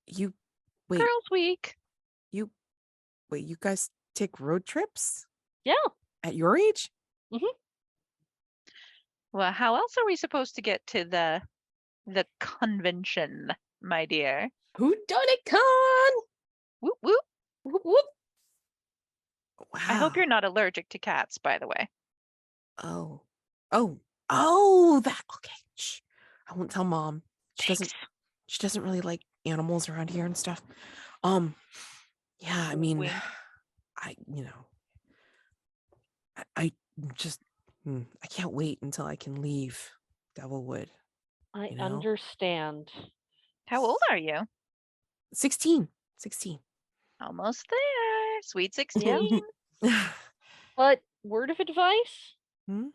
You wait, Girls Week. you guys take road trips Yeah. at your age? Well, how else are we supposed to get to the convention, my dear? Who done it, con? Whoop whoop. Whoop, whoop. Wow. I hope you're not allergic to cats, by the way. Oh, that okay. Shh. I won't tell mom. She doesn't really like animals around here and stuff. Yeah, I mean, Wink. I just I can't wait until I can leave Devilwood. I You know? understand. How old are you? 16. Almost there. Sweet 16. But word of advice: Hmm?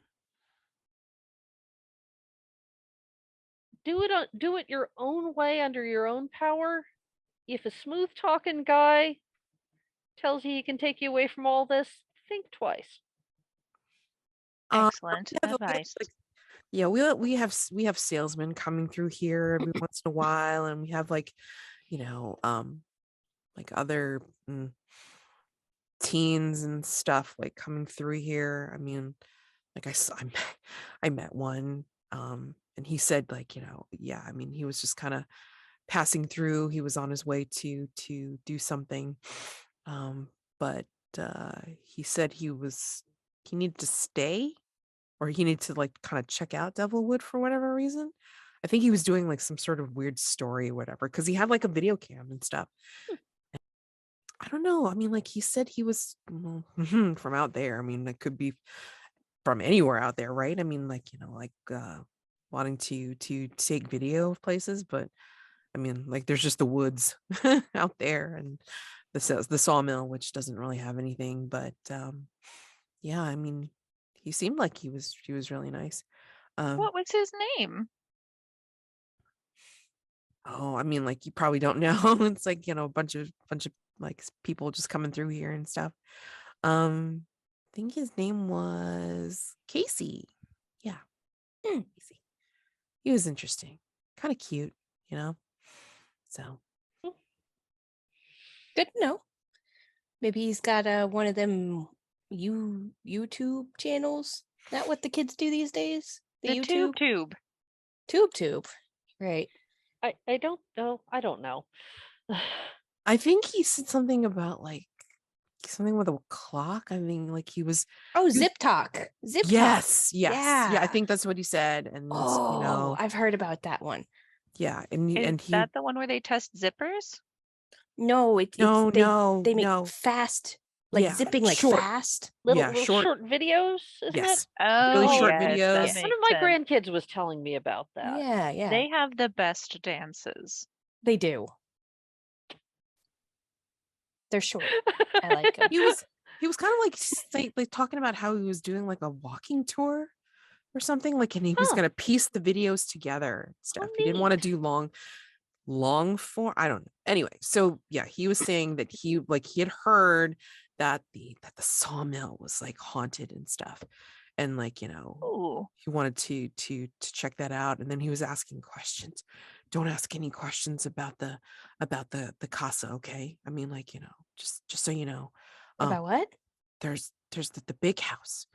do it your own way, under your own power. If a smooth talking guy tells you he can take you away from all this, think twice. Excellent we have advice. we have salesmen coming through here every once in a while, and we have like, like other teens and stuff like coming through here. I mean, like I met one, and he said like, yeah, I mean, he was just kind of passing through. He was on his way to do something, but he said he needed to stay, or he needed to like kind of check out Devilwood for whatever reason. I think he was doing like some sort of weird story or whatever, because he had like a video cam and stuff. I don't know. I mean, like he said he was from out there. I mean, it could be from anywhere out there, right? I mean, like, wanting to take video of places, but I mean, like there's just the woods out there, and the sawmill, which doesn't really have anything, but yeah, I mean, he seemed like he was really nice. What was his name? Oh, I mean, like you probably don't know. It's like, a bunch of like people just coming through here and stuff. I think his name was Casey. Yeah. Casey. He was interesting. Kind of cute, So Good to know. Maybe he's got one of them YouTube channels. That what the kids do these days? The YouTube tube. Right. I don't know. I don't know. I think he said something about like something with a clock. I mean, like he was. Zip talk. Yes. Yeah. Yeah, I think that's what he said. And I've heard about that one. Yeah, Is that the one where they test zippers? No, they make fast, like zipping like short. fast. Little short videos, isn't it? Oh, really short yes, videos. that One of makes my sense. grandkids was telling me about that. Yeah. They have the best dances. They do. They're short. I like them. He was kind of like talking about how he was doing like a walking tour or something, like, and he was gonna piece the videos together and stuff. He didn't want to do long form. I don't know. Anyway, so yeah, he was saying that he had heard that the sawmill was like haunted and stuff, and like, Ooh. he wanted to check that out. And then he was asking questions. Don't ask any questions about the casa, okay? I mean, like, just so you know. About what? There's the big house,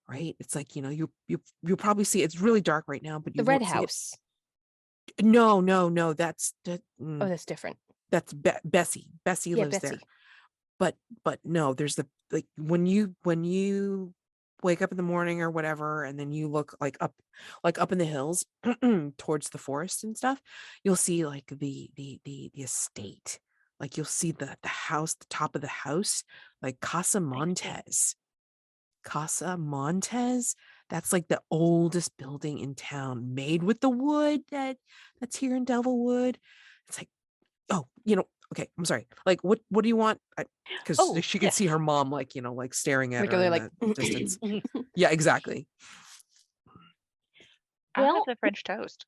right? It's like, you'll probably see it's really dark right now, but you The red won't see it. house. No, that's that's different. That's Bessie. Bessie lives there. But no, there's the, like, when you wake up in the morning or whatever, and then you look like up in the hills towards the forest and stuff, you'll see like the estate. Like you'll see the house, the top of the house, like Casa Montes. That's like the oldest building in town, made with the wood that's here in Devilwood. It's like, oh, okay, I'm sorry. Like, what do you want? Because she could see her mom, like, like staring at her in like the distance. Yeah, exactly. I have the French toast.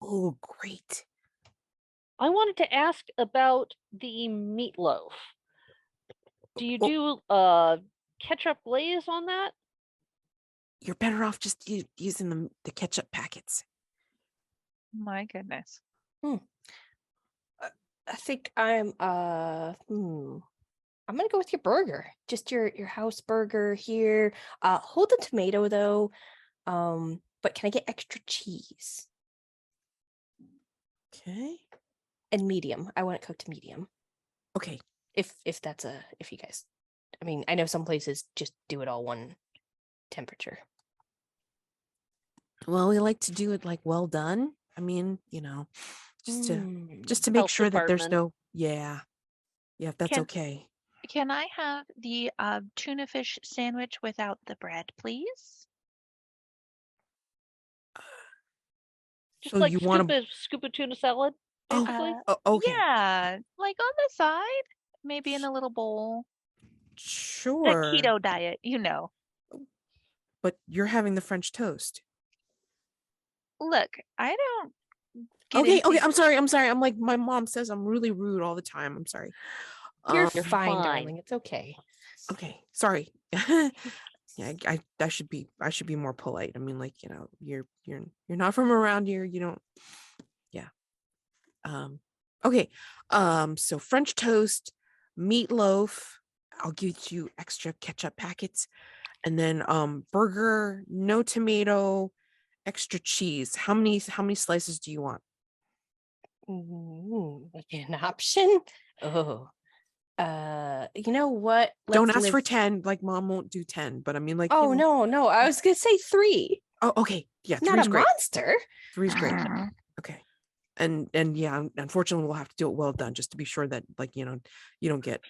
Oh, great. I wanted to ask about the meatloaf. Do you do ketchup glaze on that? You're better off just using the ketchup packets. My goodness. I think I'm gonna go with your burger. Just your house burger here. Hold the tomato though. But can I get extra cheese? Okay. And medium. I want it cooked medium. Okay. If you guys, I mean, I know some places just do it all one temperature. Well, we like to do it like well done. I mean, just to make Health sure that there's department. no if that's okay. Can I have the tuna fish sandwich without the bread, please? Just So like you want scoop of tuna salad, basically? okay. Yeah, like on the side, maybe in a little bowl. Sure. The keto diet, But you're having the French toast. Look, I don't. Okay. I'm sorry. I'm like, my mom says I'm really rude all the time. I'm sorry. You're fine, darling. It's okay. Okay. Sorry. Yeah, I should be more polite. I mean, like, you're not from around here. You don't. Yeah. Okay. So French toast, meatloaf. I'll give you extra ketchup packets. And then burger, no tomato, extra cheese. How many slices do you want? An option? Oh. You know what? Don't Let's ask for live- 10, like mom won't do 10, but I mean like Oh no, I was gonna say 3. Oh, okay. Yeah, Not 3's a great. monster. 3's great. Mm. Okay. And yeah, unfortunately we'll have to do it well done just to be sure that like, you don't get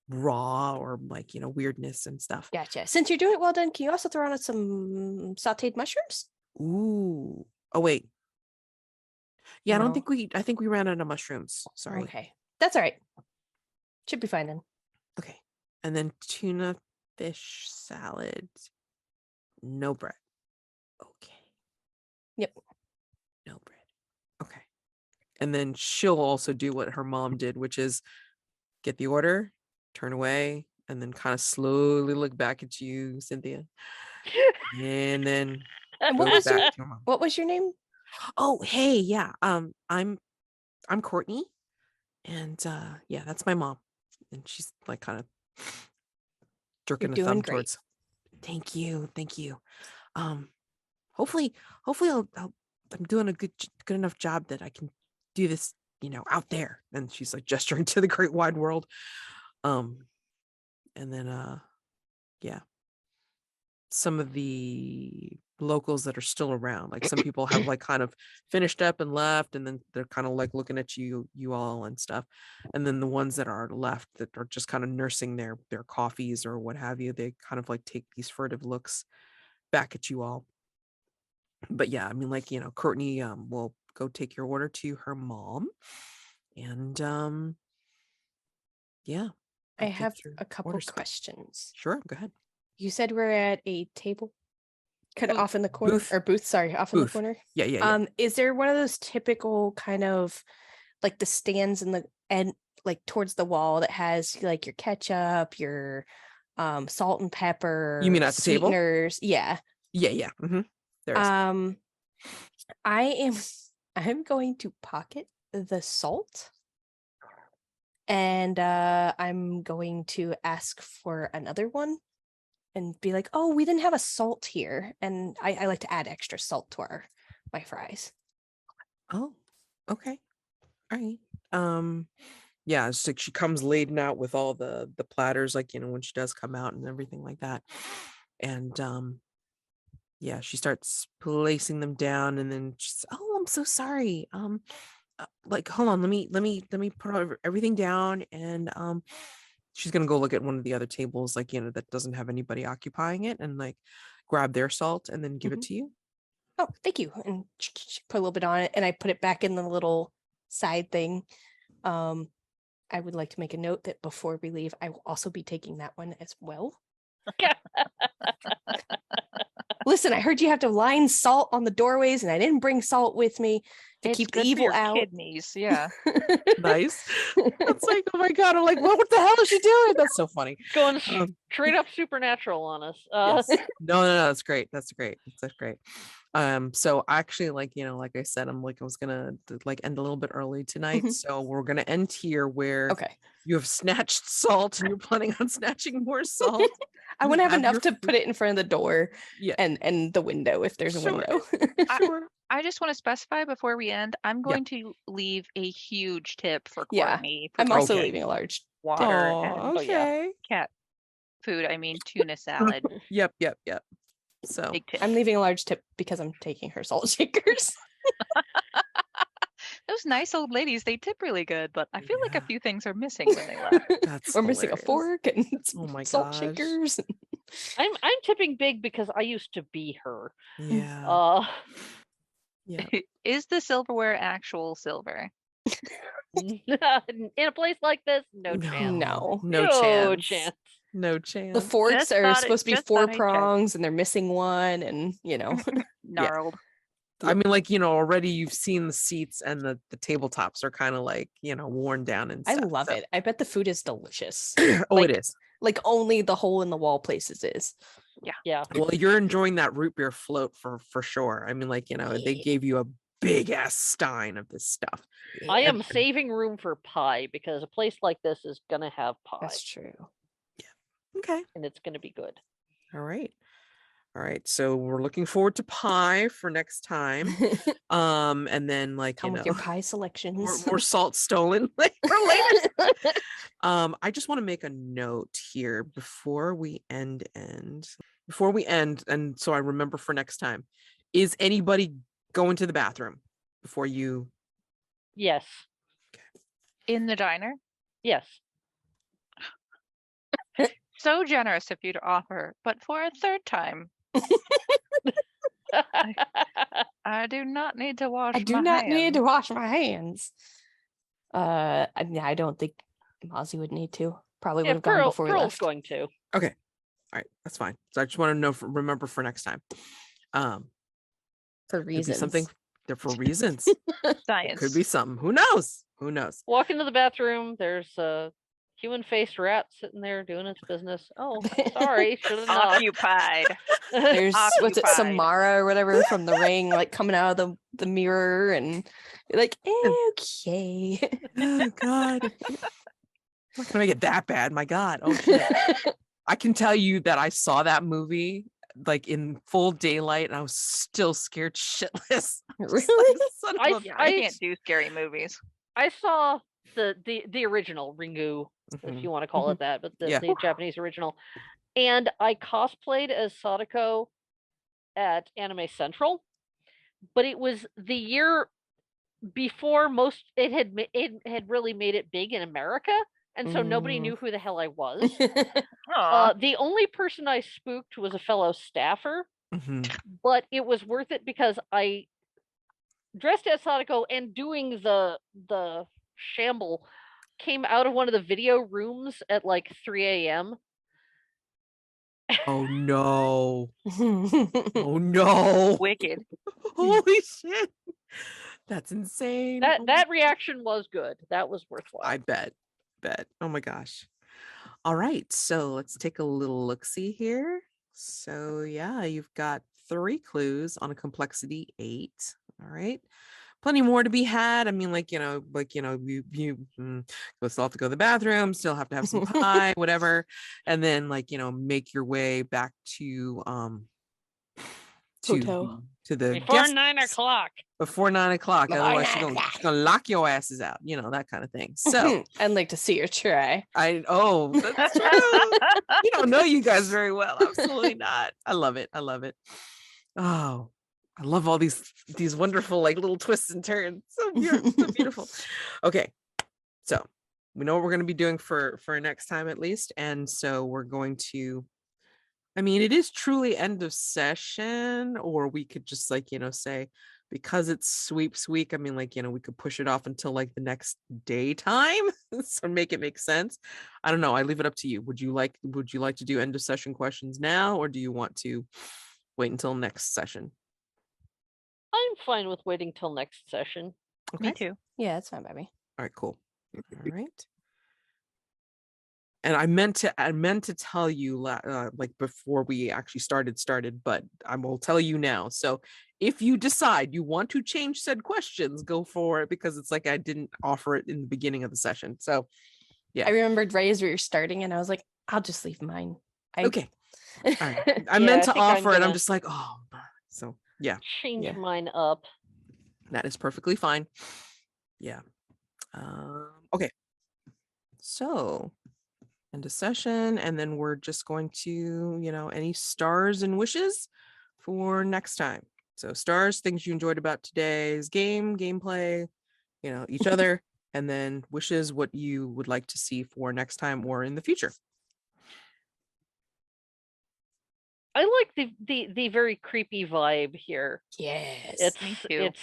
raw or like, weirdness and stuff. Gotcha. Since you're doing it well done, can you also throw on some sauteed mushrooms? Ooh. Oh wait. Yeah, No. I think we ran out of mushrooms. Sorry. Okay. That's all right. Should be fine then. Okay. And then tuna fish salad. No bread. Okay. Yep. No bread. Okay. And then she'll also do what her mom did, which is get the order, turn away, and then kind of slowly look back at you, Cynthia. And then And what go was back your to your mom. what was your name? Oh, hey, yeah. I'm Courtney. And yeah, that's my mom. And she's like kind of jerking a doing thumb great. towards. Thank you. Hopefully I'm doing a good enough job that I can do this, out there. And she's like gesturing to the great wide world. And then yeah, some of the locals that are still around, like some people have like kind of finished up and left, and then they're kind of like looking at you all and stuff. And then the ones that are left that are just kind of nursing their coffees or what have you, they kind of like take these furtive looks back at you all. But yeah, I mean, like, Courtney will go take your order to her mom. And yeah. I I'll get have your a couple orders. questions. Sure, go ahead. You said we're at a table, kind of Booth. off in the corner, Booth. or booth. Sorry, off in the Booth. corner. Yeah. Is there one of those typical kind of like the stands in the end, like towards the wall that has like your ketchup, your salt and pepper, You mean at the table? sweeteners? Yeah. Yeah. Mm-hmm. There is. I'm going to pocket the salt, and I'm going to ask for another one and be like, oh, we didn't have a salt here, and I like to add extra salt to my fries. Oh, okay. All right. Yeah, it's like she comes laden out with all the platters, like, when she does come out and everything like that. And yeah, she starts placing them down, and then she's, oh, I'm so sorry. Like, hold on, let me put everything down, and she's gonna go look at one of the other tables, like, that doesn't have anybody occupying it, and like grab their salt and then give it to you. Oh, thank you. And put a little bit on it, and I put it back in the little side thing. I would like to make a note that before we leave, I will also be taking that one as well. Listen, I heard you have to line salt on the doorways, and I didn't bring salt with me to It's keep the good for evil your out. kidneys, yeah. Nice. It's like, oh my god, I'm like, what the hell is she doing? That's so funny. Going Um, straight up supernatural on us. Yes. No, that's great. That's great. So actually, like, like I said, I was gonna like end a little bit early tonight. So we're gonna end here where Okay. you have snatched salt and you're planning on snatching more salt. I You want to have have enough your to put it in front of the door Yeah. and the window if there's a Sure. window. Sure. I just want to specify before we end, I'm Yeah. going to leave a huge tip for Yeah, Courtney. I'm also Okay. leaving a large. water Oh, and okay. cat food. I mean, tuna salad. Yep. So Big tip. I'm leaving a large tip because I'm taking her salt shakers. Those nice old ladies, they tip really good, but I feel like Yeah. a few things are missing when they left. that's We're missing a hilarious. fork and Oh my salt gosh. shakers. I'm tipping big because I used to be her. Yeah. Yeah. Is the silverware actual silver? In a place like this, no No. chance. No. No No chance. chance. No chance. The forks Just are thought it- supposed to be just 4 thought I'd check. prongs and they're missing one, and Gnarled. I mean, like, already you've seen the seats and the tabletops are kind of like, worn down and I stuff. love so- it. I bet the food is delicious. Oh, Like- it is. Like only the hole in the wall places is. Yeah. Well, you're enjoying that root beer float for sure. I mean, like, they gave you a big ass stein of this stuff. I am And- saving room for pie because a place like this is gonna have pie, That's true. Okay. and it's gonna be good. All right. All right. So we're looking forward to pie for next time. And then like, Come you with know, your pie selections. more salt stolen like for later. I just want to make a note here before we end, and so I remember for next time. Is anybody going to the bathroom before you? Yes. In the diner. Yes. So generous of you to offer, but for a third time, I do not need to wash I do my not need to hands. wash my hands. I don't think Mazi would need to. Probably would Yeah, have gone before we Pearl's left. going to. Okay. All right. That's fine. So I just want to know, remember for next time. For Could be reasons. something there for reasons. It Science. could be something. Who knows? Who knows? Walk into the bathroom. There's a human-faced rat sitting there doing its business. Oh, sorry, should have knocked. Occupied. There's what's it, Occupied. Samara or whatever from the ring, like coming out of the mirror, and you're like, okay. Oh God. I'm not gonna make it that bad. My God. Oh shit. I can tell you that I saw that movie like in full daylight and I was still scared shitless. I'm just Really? like, son of I- a Yeah, I- I can't do scary movies. I saw the original Ringu, if Mhm. you want to call it that, but Yeah. the Japanese original. And I cosplayed as Sadako at Anime Central, but it was the year before it had really made it big in America, and so nobody Mm. knew who the hell I was. Aw. The only person I spooked was a fellow staffer, Mhm. but it was worth it because I dressed as Sadako and doing the shamble came out of one of the video rooms at like 3 a.m. Oh no. Oh no. Wicked. Holy shit. That's insane. That Oh that reaction was good. That was worthwhile. I bet. Oh my gosh. All right. So let's take a little look-see here. So yeah, you've got 3 clues on a complexity 8. All right. Plenty more to be had. I mean, you'll still have to go to the bathroom, still have to have some pie, whatever. And then make your way back to Hotel. to the Before guest 9 o'clock. before 9 o'clock. Before Otherwise, 9 she's o'clock. gonna lock your asses out, that kind of thing. So I'd like to see her try. that's true. You don't know you guys very well. Absolutely not. I love it. Oh, I love all these wonderful little twists and turns. So beautiful. So beautiful. Okay. So we know what we're going to be doing for next time at least. And so we're going to, I mean, it is truly end of session, or we could just say, because it's sweeps week, I mean, we could push it off until the next daytime. So make it make sense. I don't know. I leave it up to you. Would you like to do end of session questions now, or do you want to wait until next session? I'm fine with waiting till next session. Me too. Yeah, that's fine by me. All right, cool. All right. And I meant to tell you before we actually started, but I will tell you now. So if you decide you want to change said questions, go for it, because it's I didn't offer it in the beginning of the session. So yeah. I remembered right as we were starting, and I was like, I'll just leave mine. Okay. All right. I Yeah, meant I to think I'm offer it. I'm gonna- just like, oh, so yeah, Change Yeah. mine up. that is perfectly fine. Yeah. Okay. So end of session, and then we're just going to, any stars and wishes for next time. So stars, things you enjoyed about today's gameplay, each other, and then wishes, what you would like to see for next time or in the future. I like the very creepy vibe here. Yes. It's Me too. it's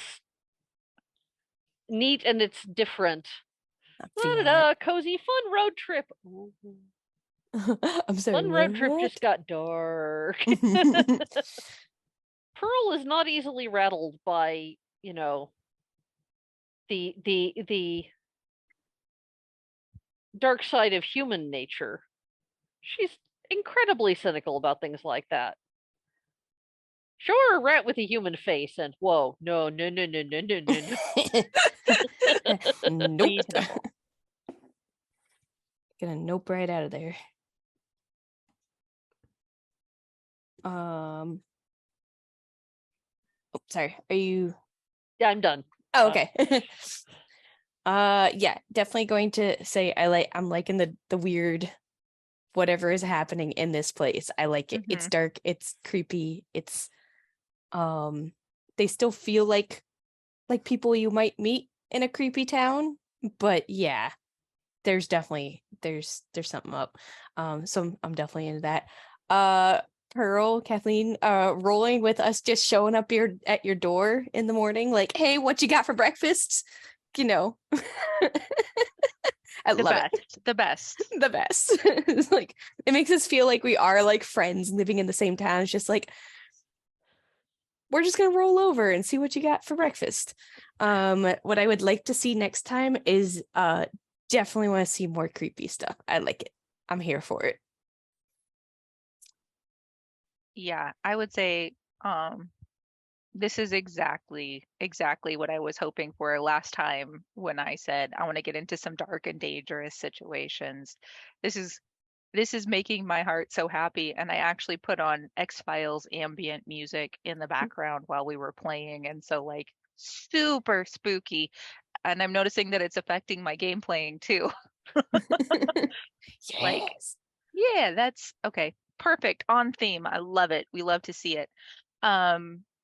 neat and it's different. I'm feeling Cozy fun road trip. Ooh, it. I'm sorry. fun road trip what? just got dark. Pearl is not easily rattled by, the dark side of human nature. She's incredibly cynical about things like that. Sure, a rat with a human face, and whoa, no. Nope. Reasonable. Gonna nope right out of there. Oh, sorry. Are you? Yeah, I'm done. Oh, okay. Yeah, definitely going to say I'm liking the weird whatever is happening in this place. I like it. It's dark, it's creepy, it's they still feel like people you might meet in a creepy town, but yeah, there's definitely there's something up. So I'm definitely into that. Peril, Kathleen, rolling with us, just showing up at your door in the morning, like, hey, what you got for breakfast? You know. I love it. The best. The best. It's like, it makes us feel like we are like friends living in the same town. It's just like, we're just gonna roll over and see what you got for breakfast. What I would like to see next time is definitely want to see more creepy stuff. I like it. I'm here for it. Yeah, I would say this is exactly what I was hoping for last time when I said I want to get into some dark and dangerous situations. This is making my heart so happy, and I actually put on Hex Files ambient music in the background while we were playing, and so like super spooky, and I'm noticing that it's affecting my game playing too. Like, Yes. yeah, that's okay. Perfect, on theme. I love it. We love to see it.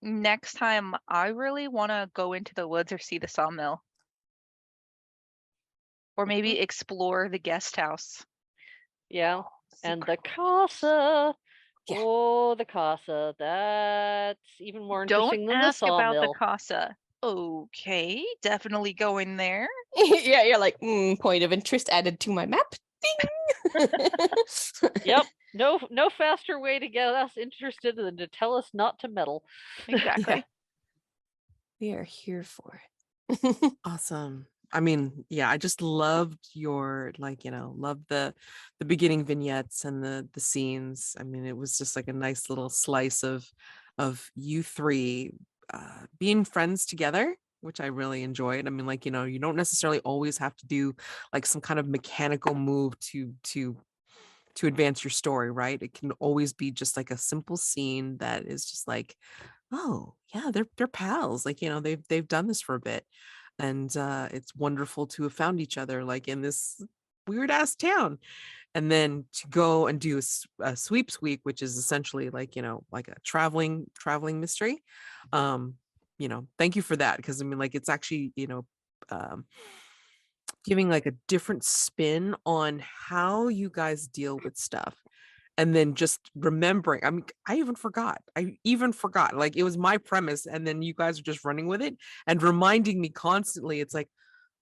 Next time I really want to go into the woods or see the sawmill, or maybe explore the guest house. Yeah. And the Secret. casa. Yeah. Oh, the casa. That's even more Don't interesting than the ask about the sawmill. casa. Okay, definitely going there. Yeah, you're like, point of interest added to my map. Ding. Yep. No faster way to get us interested than to tell us not to meddle. Exactly. Yeah. We are here for it. Awesome. I mean, yeah, I just loved your loved the beginning vignettes and the scenes. I mean, it was just like a nice little slice of you three being friends together, which I really enjoyed. I mean, you don't necessarily always have to do like some kind of mechanical move to advance your story, right? It can always be just like a simple scene that is just like, oh yeah, they're pals. They've done this for a bit, and it's wonderful to have found each other like in this weird ass town, and then to go and do a sweeps week, which is essentially like a traveling mystery. Thank you for that, because I mean, like, it's actually um, giving like a different spin on how you guys deal with stuff. And then just remembering, I mean, I even forgot, like, it was my premise, and then you guys are just running with it and reminding me constantly. It's like,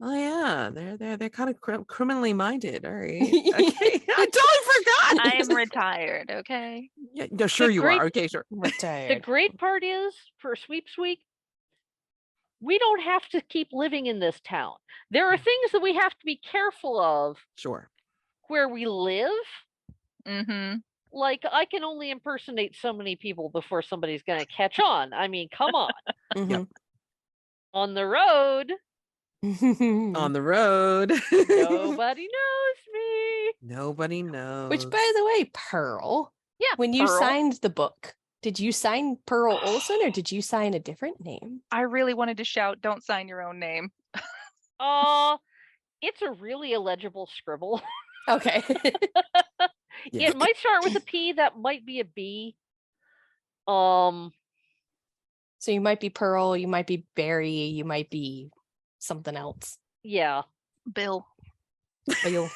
oh yeah, they're kind of criminally minded. All right, okay. I totally forgot. I am retired, okay? Yeah, no, sure you great- are. Okay, sure. The Retired. great part is, for Sweeps Week, we don't have to keep living in this town. There are things that we have to be careful of Sure. where we live. Mm-hmm. Like, I can only impersonate so many people before somebody's going to catch on. I mean, come on. Mhm. On the road, On the road. nobody knows me. Nobody knows. Which, by the way, Pearl, Yeah, when you Pearl. signed the book, did you sign Pearl Olsen or did you sign a different name? I really wanted to shout, don't sign your own name. It's a really illegible scribble. Okay. Yeah. It might start with a P, that might be a B. So you might be Pearl, you might be Barry, you might be something else. Yeah. Bill. Bill.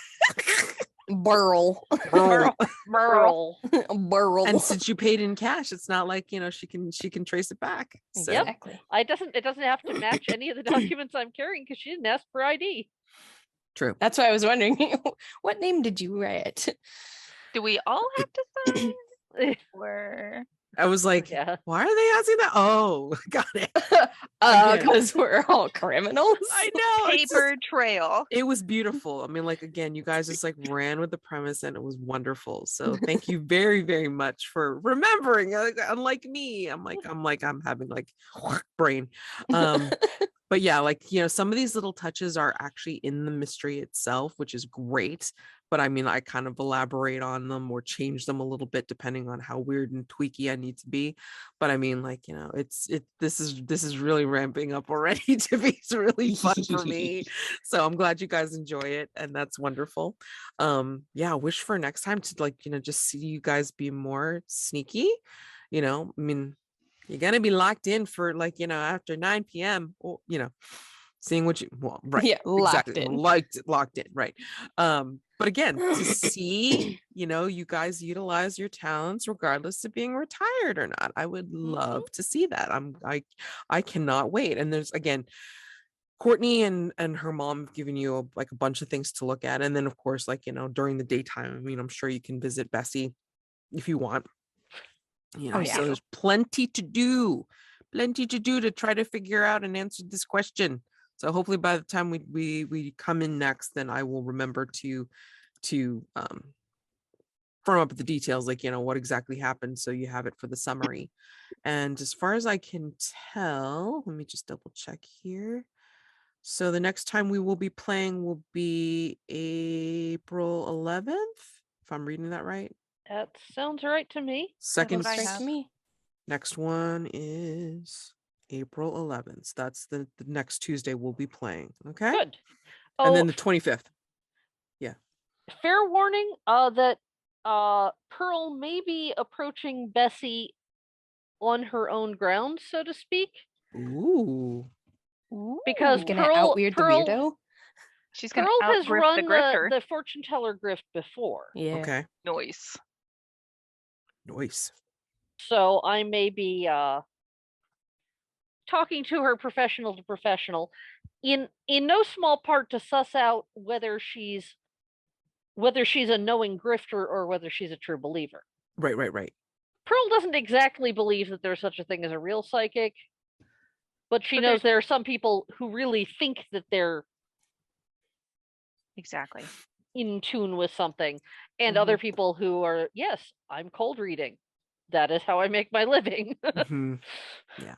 Burl. Burl. Merle. Burl. And since you paid in cash, it's not like she can trace it back. So Yep. Exactly. It doesn't have to match any of the documents I'm carrying because she didn't ask for ID. true. That's why I was wondering, what name did you write? Do we all have to sign? Or I was like, Yeah. why are they asking that? Oh, got it. Again. Because we're all criminals. I know. it's just- Paper trail. It was beautiful. I mean, like, again, you guys just like ran with the premise and it was wonderful. So thank you very, very much for remembering. Unlike me, I'm having like brain. But yeah, like, you know, some of these little touches are actually in the mystery itself, which is great. But I mean, I kind of elaborate on them or change them a little bit depending on how weird and tweaky I need to be. But I mean, like, you know, this is really ramping up already to be really fun for me. So I'm glad you guys enjoy it, and that's wonderful. Yeah, I wish for next time to, like, you know, just see you guys be more sneaky. You know, I mean, you're gonna be locked in for, like, you know, after 9 p.m. or, you know, seeing what you right. Yeah, locked exactly. in. Locked in, right. But again, to see, you know, you guys utilize your talents regardless of being retired or not. I would love to see that. I cannot wait. And there's, again, Courtney and her mom have given you like a bunch of things to look at. And then of course, like, you know, during the daytime, I mean, I'm sure you can visit Bessie if you want. You know, Oh, yeah. so there's plenty to do to try to figure out and answer this question. So hopefully by the time we come in next, then I will remember to firm up the details, like, you know, what exactly happened, so you have it for the summary. And as far as I can tell, let me just double check here. So the next time we will be playing will be April 11th, if I'm reading that right. That sounds right to me. Second what I Straight have. to me. Next one is April 11th. That's the next Tuesday we'll be playing. Okay. Good. And Oh, then the 25th. fair warning that Peril may be approaching Bessie on her own ground, so to speak, Ooh. because You're gonna out weird the weirdo. She's gonna Peril has outgrift run the grifter. the fortune teller grift before. Yeah. Okay. Noise. Nice. So I may be talking to her professional to professional, in no small part to suss out whether she's a knowing grifter or whether she's a true believer. Right. Pearl doesn't exactly believe that there's such a thing as a real psychic, but she But knows there are some people who really think that they're Exactly. in tune with something, and other people who are, yes, I'm cold reading. That is how I make my living. Mhm. Yeah.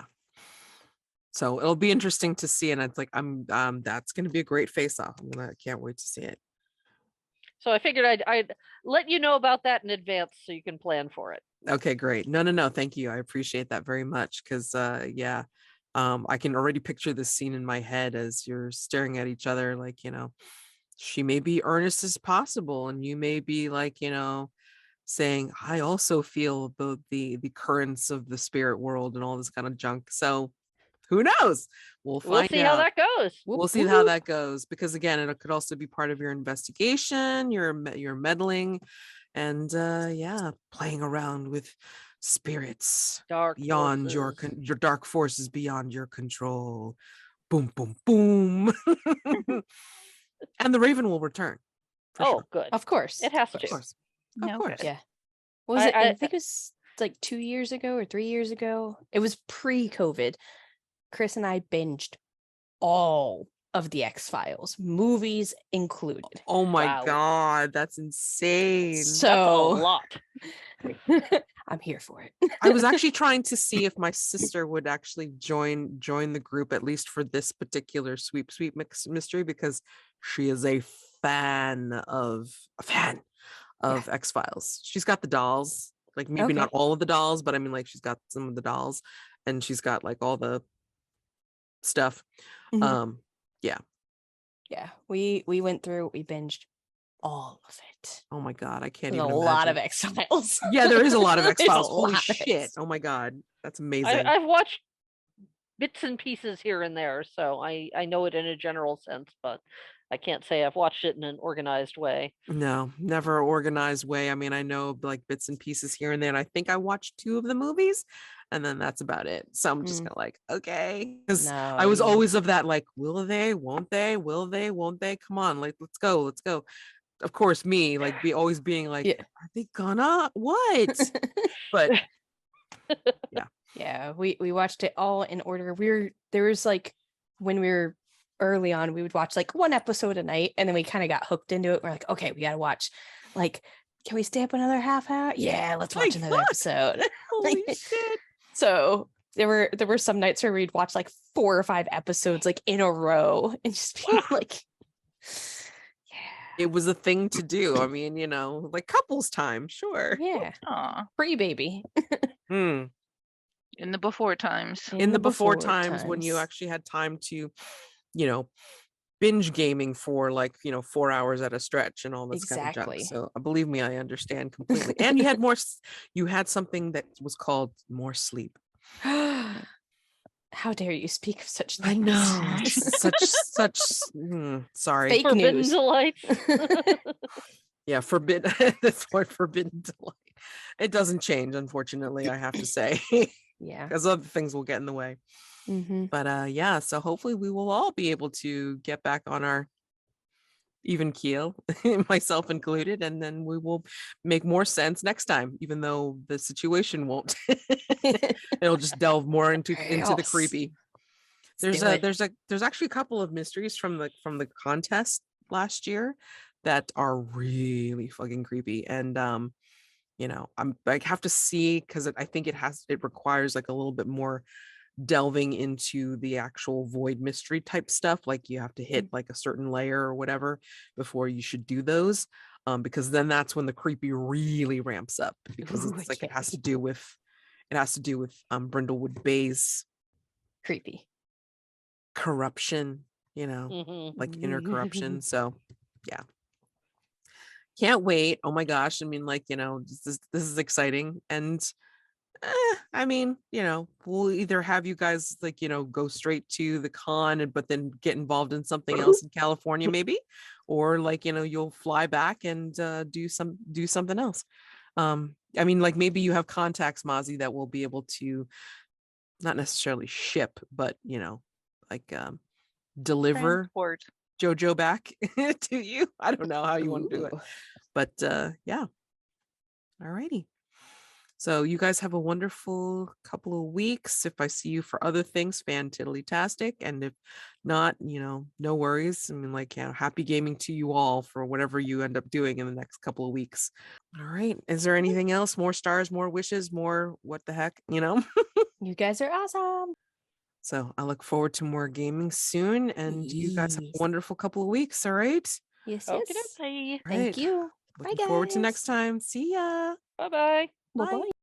So it'll be interesting to see, and it's like that's going to be a great face-off. I can't wait to see it. So I figured I'd let you know about that in advance so you can plan for it. Okay, great. No, thank you. I appreciate that very much, because yeah, I can already picture this scene in my head as you're staring at each other, like, you know, she may be earnest as possible, and you may be like, you know, saying, I also feel the currents of the spirit world and all this kind of junk. So who knows? We'll find see out. how that goes. We'll see how that goes, because again, it could also be part of your investigation, your meddling, and yeah, playing around with spirits Dark beyond forces. your dark forces beyond your control. Boom, boom, boom. And the Raven will return. For Oh, sure. good. Of course. It has Of to. course. No Of course. good. Yeah. What was it? I I- think it was like 2 years ago or 3 years ago. It was pre-COVID. Chris and I binged all of the X Files, movies included. Oh my Wow. God, that's insane. That's a So lot. I'm here for it. I was actually trying to see if my sister would actually join the group, at least for this particular sweep mystery, because she is a fan of X Files. She's got the dolls, like maybe not all of the dolls, but I mean, like, she's got some of the dolls, and she's got like all the stuff. Mhm. Yeah. Yeah, we went through, we binged all of it. Oh my God, I can't There's even a lot of imagine. X Files. Yeah, there is a lot of X There's a Files. Holy lot of shit! it. Oh my God, that's amazing. I've watched bits and pieces here and there, so I know it in a general sense, but I can't say I've watched it in an organized way. No, never organized way. I mean, I know like bits and pieces here and there, and I think I watched 2 of the movies, and then that's about it. So I'm just kind of like, okay, because I was always of that, like, will they, won't they, will they, won't they? Come on, like, let's go. Of course, me like being like, Yeah. are they gonna what? But yeah, Yeah, we watched it all in order. There was like when we were early on, we would watch like one episode a night, and then we kind of got hooked into it. We're like, okay, we gotta watch. Like, can we stay up another half hour? Yeah, let's watch Like, another fuck. episode. Holy shit. So there were some nights where we'd watch like 4 or 5 episodes like in a row and just be like, It was a thing to do. I mean, like couples time, sure. yeah, Aw, pre-baby. Hmm. in the before times. In the before times when you actually had time to, binge gaming for like 4 hours at a stretch and all this kind of Exactly. junk. So believe me, I understand completely. And you had something that was called more sleep. How dare you speak of such things? I know. such sorry. Fake Forbidden news. delights. Yeah, forbidden. That's word, forbidden delight. It doesn't change, unfortunately, I have to say, Yeah. because other things will get in the way. Mm-hmm. But yeah, so hopefully we will all be able to get back on our even keel, myself included, and then we will make more sense next time, even though the situation won't. It'll just delve more into the Chaos. creepy. Let's do There's actually a couple of mysteries from the contest last year that are really fucking creepy, and I have to see, because I think it requires like a little bit more delving into the actual void mystery type stuff. Like you have to hit like a certain layer or whatever before you should do those, because then that's when the creepy really ramps up, because it's like it has to do with Brindlewood Bay's creepy. corruption, Mhm. like inner corruption. So yeah, can't wait. Oh my gosh, I mean, like, this is exciting. And I mean, we'll either have you guys like, go straight to the con but then get involved in something else in California maybe, or like, you'll fly back and do something else. I mean, like maybe you have contacts, Mazi, that will be able to not necessarily ship, but like deliver Transport. JoJo back to you. I don't know how you want to do it, but yeah. Alrighty. So you guys have a wonderful couple of weeks. If I see you for other things, fantiddly-tastic. And if not, no worries. I mean, like, happy gaming to you all for whatever you end up doing in the next couple of weeks. All right. Is there anything else? More stars, more wishes, more what the heck, You guys are awesome. So I look forward to more gaming soon. And you guys have a Yes. wonderful couple of weeks. All right. Yes, Okie yes. dokie. All Thank right. you. Looking Bye, forward to guys. next time. See ya. Bye-bye. Bye-bye.